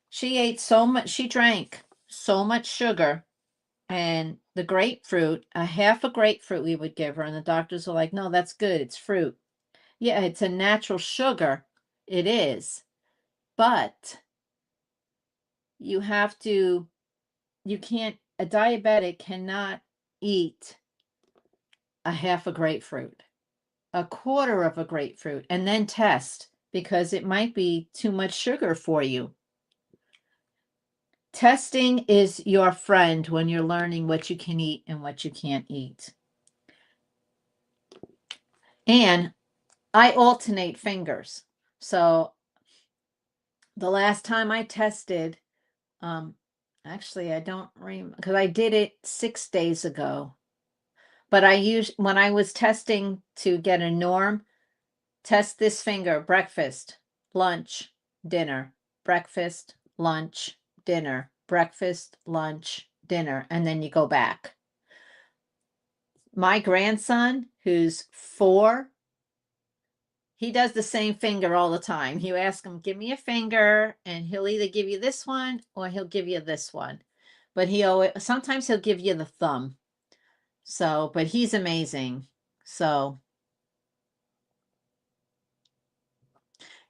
She drank so much sugar, and the grapefruit, a half a grapefruit we would give her, and the doctors were like, no, that's good, it's fruit. Yeah, it's a natural sugar. It is. But you have to, a diabetic cannot eat a half a grapefruit, a quarter of a grapefruit, and then test, because it might be too much sugar for you. Testing is your friend when you're learning what you can eat and what you can't eat. And I alternate fingers. So the last time I tested, actually I don't remember, because I did it 6 days ago. But when I was testing to get a norm, test this finger: breakfast, lunch, dinner, breakfast, lunch, dinner, breakfast, lunch, dinner, and then you go back. My grandson, who's 4, he does the same finger all the time. You ask him, give me a finger, and he'll either give you this one or he'll give you this one. But sometimes he'll give you the thumb. So, but he's amazing. So,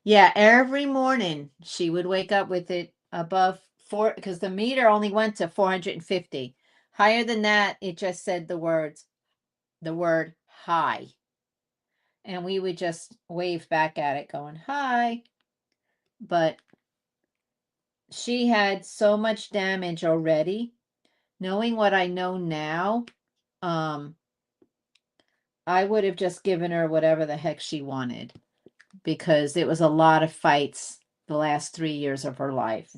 yeah, every morning she would wake up with it above 4, because the meter only went to 450. Higher than that, it just said the word high. And we would just wave back at it going, hi. But she had so much damage already. Knowing what I know now, I would have just given her whatever the heck she wanted, because it was a lot of fights the last 3 years of her life.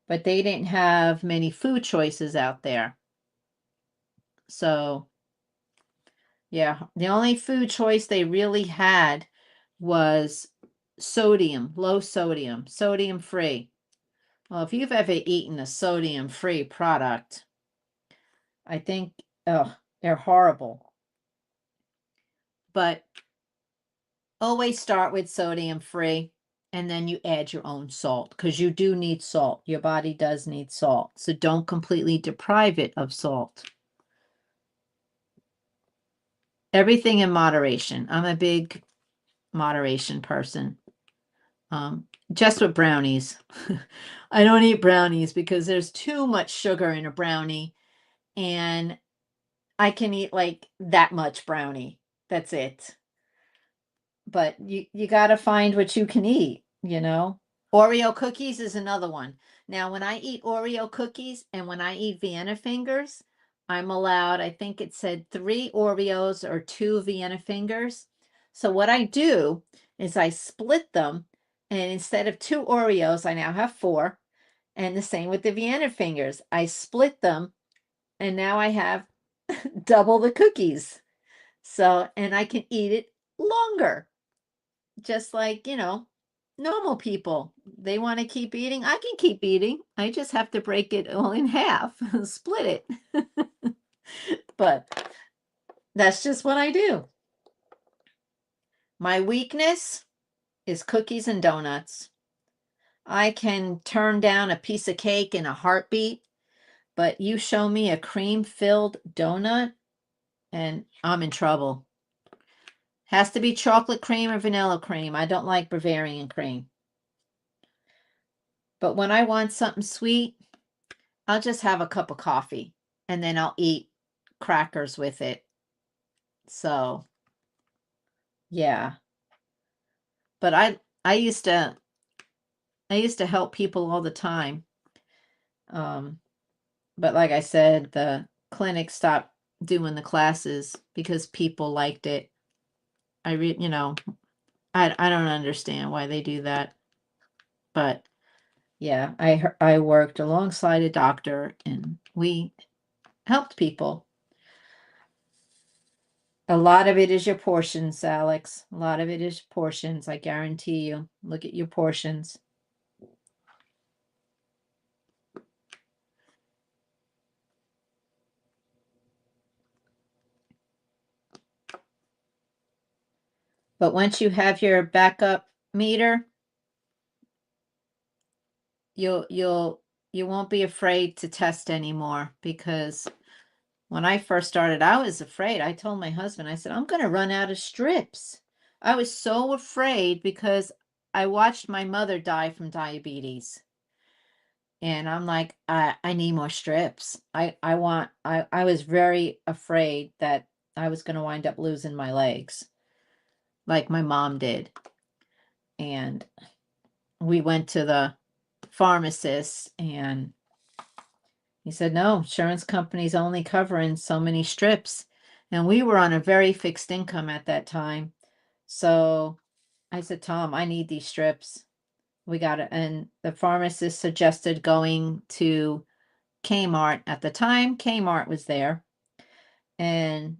But they didn't have many food choices out there. So, yeah, the only food choice they really had was sodium, low sodium, sodium free. Well, if you've ever eaten a sodium free product, I think, they're horrible. But always start with sodium free, and then you add your own salt, because you do need salt. Your body does need salt. So don't completely deprive it of salt. Everything in moderation. I'm a big moderation person. Just with brownies. I don't eat brownies because there's too much sugar in a brownie, and I can eat like that much brownie. That's it. But you got to find what you can eat, you know? Oreo cookies is another one. Now, when I eat Oreo cookies and when I eat Vienna fingers, I'm allowed, I think it said 3 Oreos or 2 Vienna fingers. So what I do is I split them, and instead of 2 Oreos, I now have 4. And the same with the Vienna fingers. I split them, and now I have double the cookies. So, and I can eat it longer, just like, normal people. They want to keep eating. I can keep eating. I just have to break it all in half, split it. But that's just what I do. My weakness is cookies and donuts. I can turn down a piece of cake in a heartbeat, but you show me a cream-filled donut and I'm in trouble. Has to be chocolate cream or vanilla cream. I don't like Bavarian cream. But when I want something sweet, I'll just have a cup of coffee and then I'll eat crackers with it. So, yeah. But I used to help people all the time. But like I said, the clinic stopped doing the classes because people liked it. I don't understand why they do that. But yeah, I worked alongside a doctor and we helped people. A lot of it is your portions, Alex. A lot of it is portions, I guarantee you. Look at your portions. But once you have your backup meter, you won't be afraid to test anymore, because when I first started, I was afraid. I told my husband, I said, I'm going to run out of strips. I was so afraid because I watched my mother die from diabetes. And I'm like, I need more strips. I was very afraid that I was going to wind up losing my legs like my mom did. And we went to the pharmacist and he said, no, insurance company's only covering so many strips. And we were on a very fixed income at that time. So I said, Tom, I need these strips. We got it. And the pharmacist suggested going to Kmart. At the time, Kmart was there. And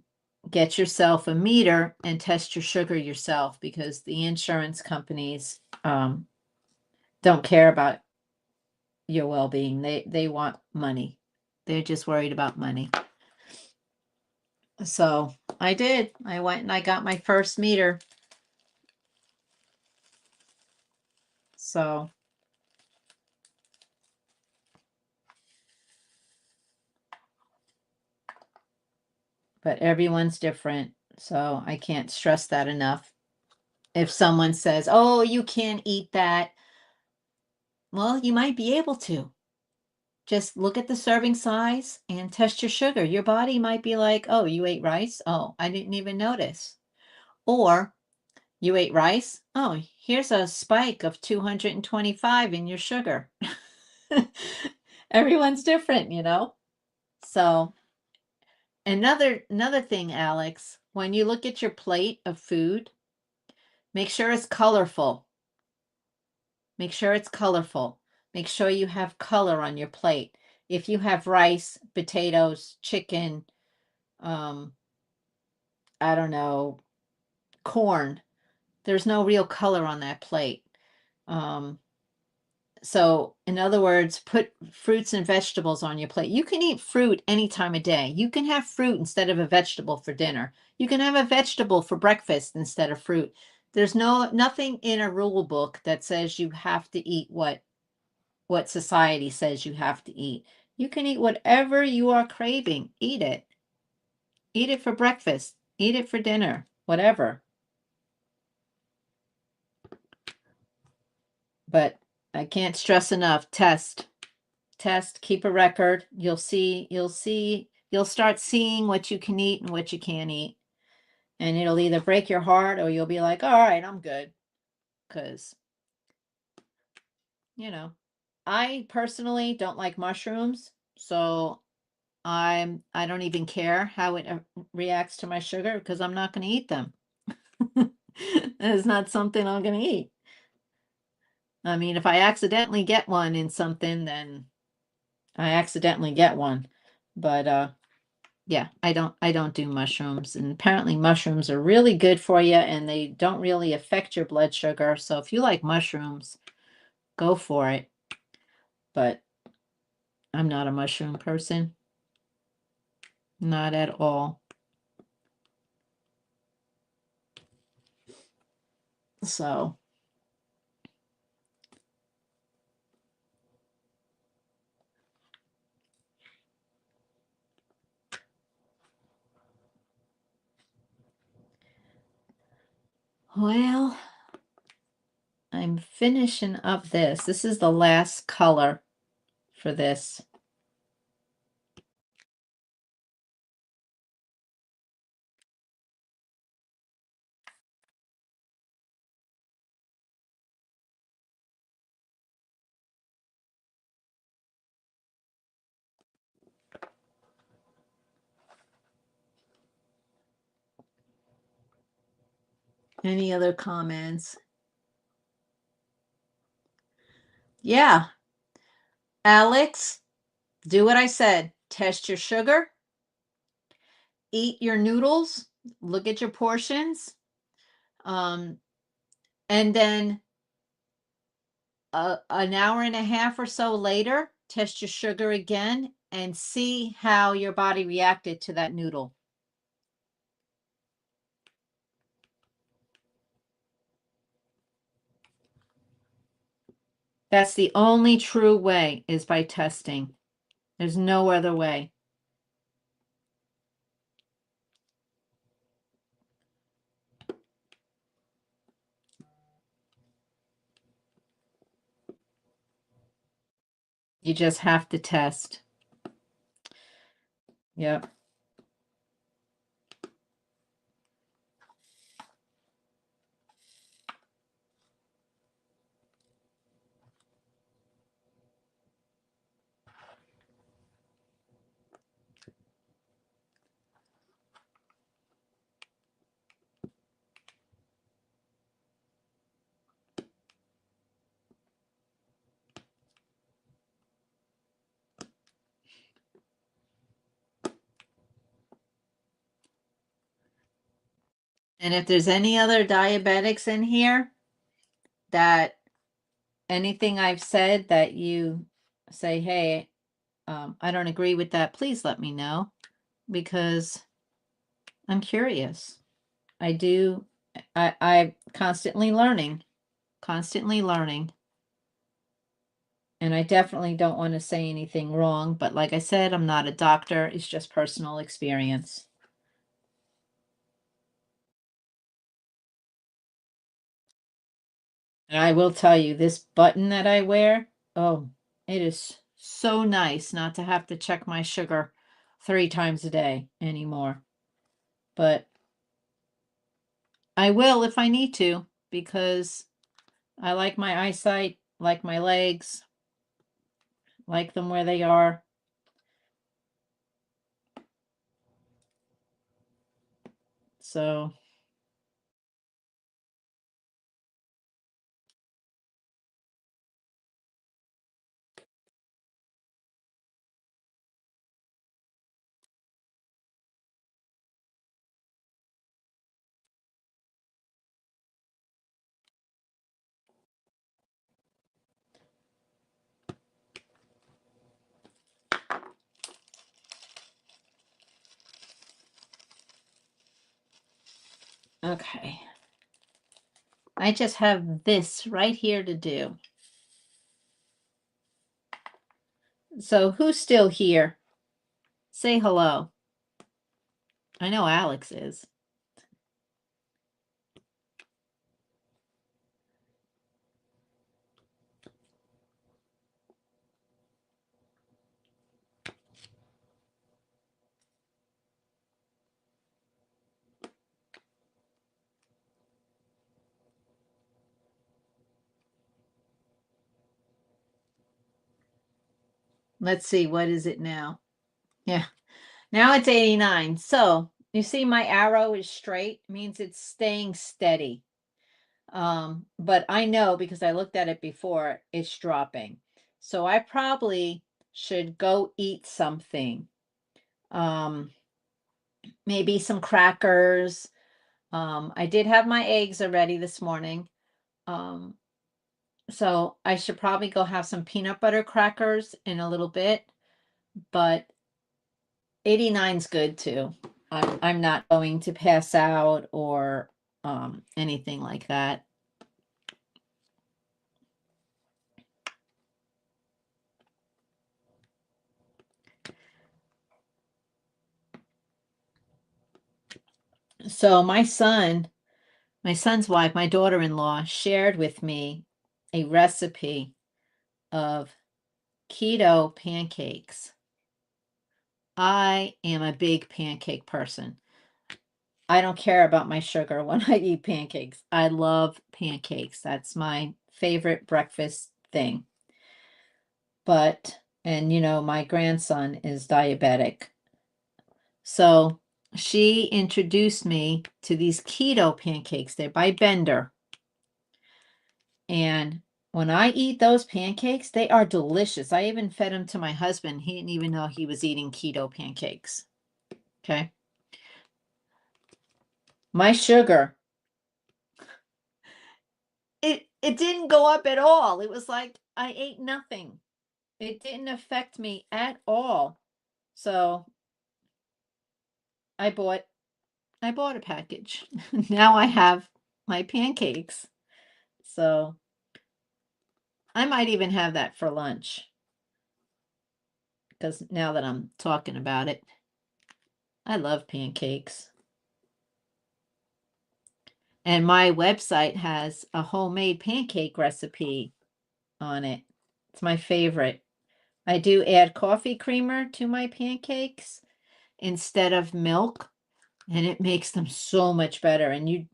get yourself a meter and test your sugar yourself, because the insurance companies don't care about your well-being. They want money. They're just worried about money. So I did. I went and I got my first meter. So but everyone's different. So I can't stress that enough. If someone says, oh, you can't eat that, well, you might be able to. Just look at the serving size and test your sugar. Your body might be like, oh, you ate rice? Oh, I didn't even notice. Or you ate rice? Oh, here's a spike of 225 in your sugar. Everyone's different, you know? So another thing, Alex, when you look at your plate of food, make sure it's colorful. Make sure it's colorful. Make sure you have color on your plate. If you have rice, potatoes, chicken, I don't know, corn, there's no real color on that plate. So in other words, put fruits and vegetables on your plate. You can eat fruit any time of day. You can have fruit instead of a vegetable for dinner. You can have a vegetable for breakfast instead of fruit. There's nothing in a rule book that says you have to eat what society says you have to eat. You can eat whatever you are craving. Eat it. Eat it for breakfast. Eat it for dinner, whatever. But I can't stress enough, test, keep a record. You'll start seeing what you can eat and what you can't eat. And it'll either break your heart or you'll be like, all right, I'm good. Because, I personally don't like mushrooms. So I don't even care how it reacts to my sugar because I'm not going to eat them. It's not something I'm going to eat. I mean, if I accidentally get one in something, then I accidentally get one. But yeah, I don't do mushrooms. And apparently mushrooms are really good for you and they don't really affect your blood sugar. So if you like mushrooms, go for it. But I'm not a mushroom person. Not at all. So well, I'm finishing up this. This is the last color for this. Any other comments? Yeah. Alex, do what I said. Test your sugar, eat your noodles, look at your portions. And then an hour and a half or so later, test your sugar again and see how your body reacted to that noodle. That's the only true way, is by testing. There's no other way. You just have to test. Yep. And if there's any other diabetics in here that anything I've said that you say, hey, I don't agree with that, please let me know, because I'm curious. I'm constantly learning, And I definitely don't want to say anything wrong, but like I said, I'm not a doctor. It's just personal experience. And I will tell you, this button that I wear, oh, it is so nice not to have to check my sugar 3 times a day anymore. But I will if I need to, because I like my eyesight, like my legs, like them where they are. So okay. I just have this right here to do. So who's still here? Say hello. I know Alex is. Let's see, what is it now? Yeah, now it's 89. So you see my arrow is straight, means it's staying steady. But I know because I looked at it before, it's dropping. So I probably should go eat something. Um, maybe some crackers. I did have my eggs already this morning. Um, so I should probably go have some peanut butter crackers in a little bit, but 89's good too. I'm not going to pass out or anything like that. So my son's wife, my daughter-in-law, shared with me a recipe of keto pancakes. I am a big pancake person. I don't care about my sugar when I eat pancakes. I love pancakes. That's my favorite breakfast thing. But, and my grandson is diabetic. So she introduced me to these keto pancakes. They're by Bender. And when I eat those pancakes, they are delicious. I even fed them to my husband. He didn't even know he was eating keto pancakes. Okay. My sugar, it didn't go up at all. It was like I ate nothing. It didn't affect me at all. So I bought I bought a package. Now I have my pancakes. So I might even have that for lunch because now that I'm talking about it, I love pancakes. And my website has a homemade pancake recipe on it. It's my favorite. I do add coffee creamer to my pancakes instead of milk, and it makes them so much better. And you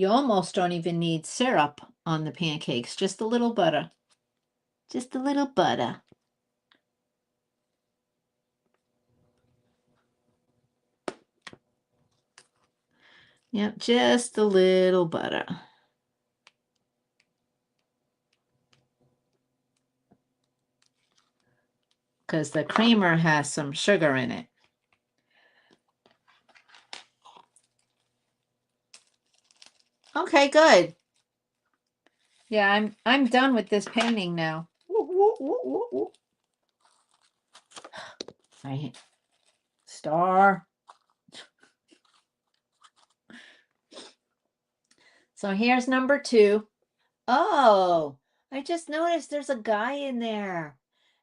almost don't even need syrup on the pancakes, just a little butter. Just a little butter. Yep, just a little butter. Because the creamer has some sugar in it. Okay, good. Yeah, I'm done with this painting now. I star. So here's number 2. Oh, I just noticed there's a guy in there.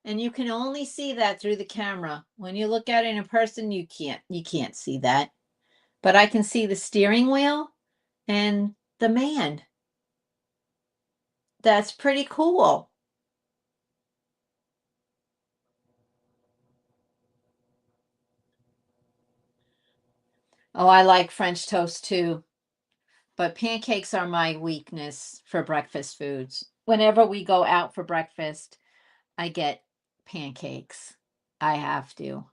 And you can only see that through the camera. When you look at it in person, you can't see that. But I can see the steering wheel and the man. That's pretty cool. Oh, I like French toast too. But pancakes are my weakness for breakfast foods. Whenever we go out for breakfast, I get pancakes. I have to.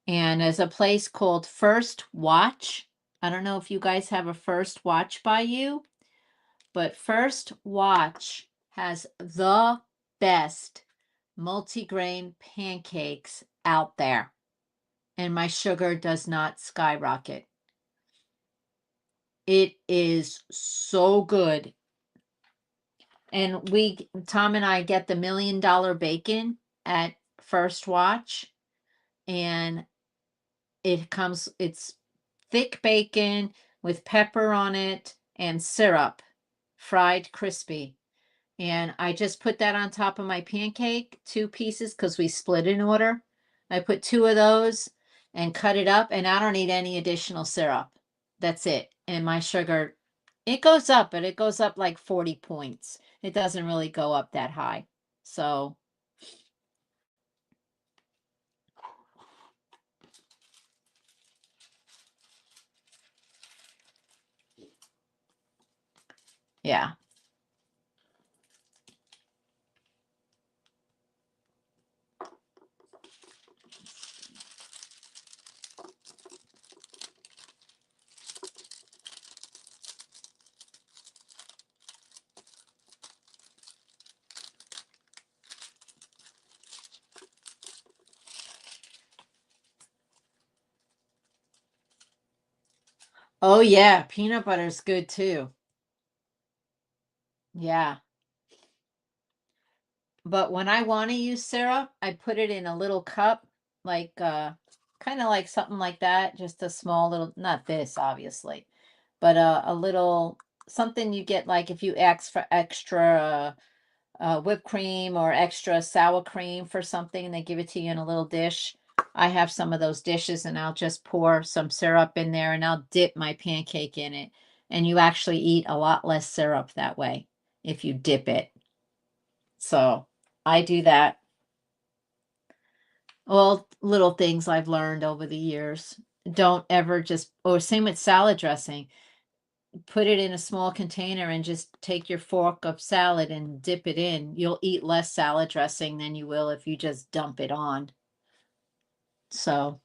And there's a place called First Watch. I don't know if you guys have a First Watch by you, but First Watch has the best multigrain pancakes out there. And my sugar does not skyrocket. It is so good. And Tom and I get the $1 Million Bacon at First Watch, and it's thick bacon with pepper on it and syrup, fried crispy. And I just put that on top of my pancake, 2 pieces, because we split in order. I put 2 of those and cut it up, and I don't need any additional syrup. That's it. And my sugar, it goes up, but it goes up like 40 points. It doesn't really go up that high. So, yeah. Oh yeah, peanut butter's good too. Yeah. But when I want to use syrup, I put it in a little cup, like kind of like something like that, just a small little, not this obviously, but a little something you get like if you ask for extra whipped cream or extra sour cream for something and they give it to you in a little dish. I have some of those dishes and I'll just pour some syrup in there and I'll dip my pancake in it. And you actually eat a lot less syrup that way if you dip it. So I do that. All little things I've learned over the years. Don't ever just, or same with salad dressing. Put it in a small container and just take your fork of salad and dip it in. You'll eat less salad dressing than you will if you just dump it on. So,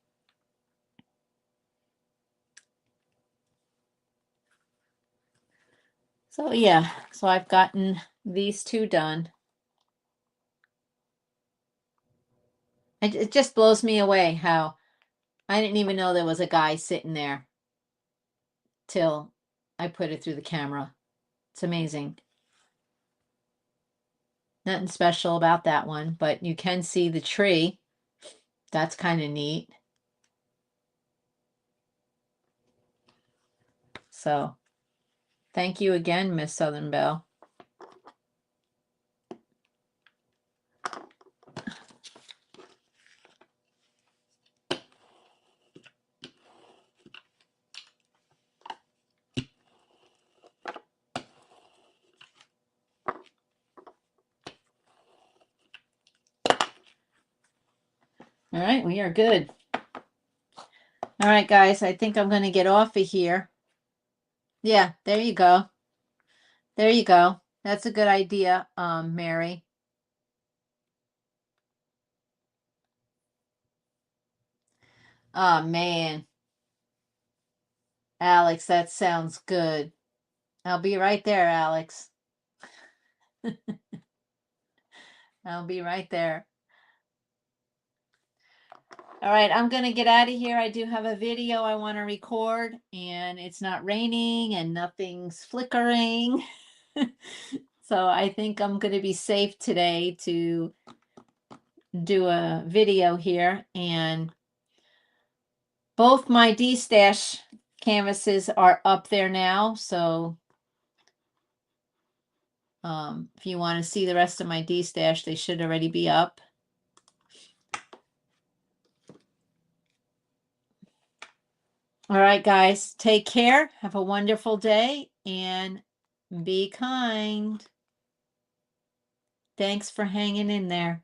so yeah, so I've gotten these two done. It just blows me away how I didn't even know there was a guy sitting there till I put it through the camera. It's amazing. Nothing special about that one, but you can see the tree. That's kind of neat. So, thank you again, Miss Southern Belle. All right, we are good. All right, guys, I think I'm going to get off of here. Yeah, there you go. There you go. That's a good idea, Mary. Oh, man. Alex, that sounds good. I'll be right there, Alex. I'll be right there. All right, I'm going to get out of here. I do have a video I want to record, and it's not raining and nothing's flickering. So I think I'm going to be safe today to do a video here. And both my D-Stash canvases are up there now. So if you want to see the rest of my D-Stash, they should already be up. All right, guys, take care. Have a wonderful day and be kind. Thanks for hanging in there.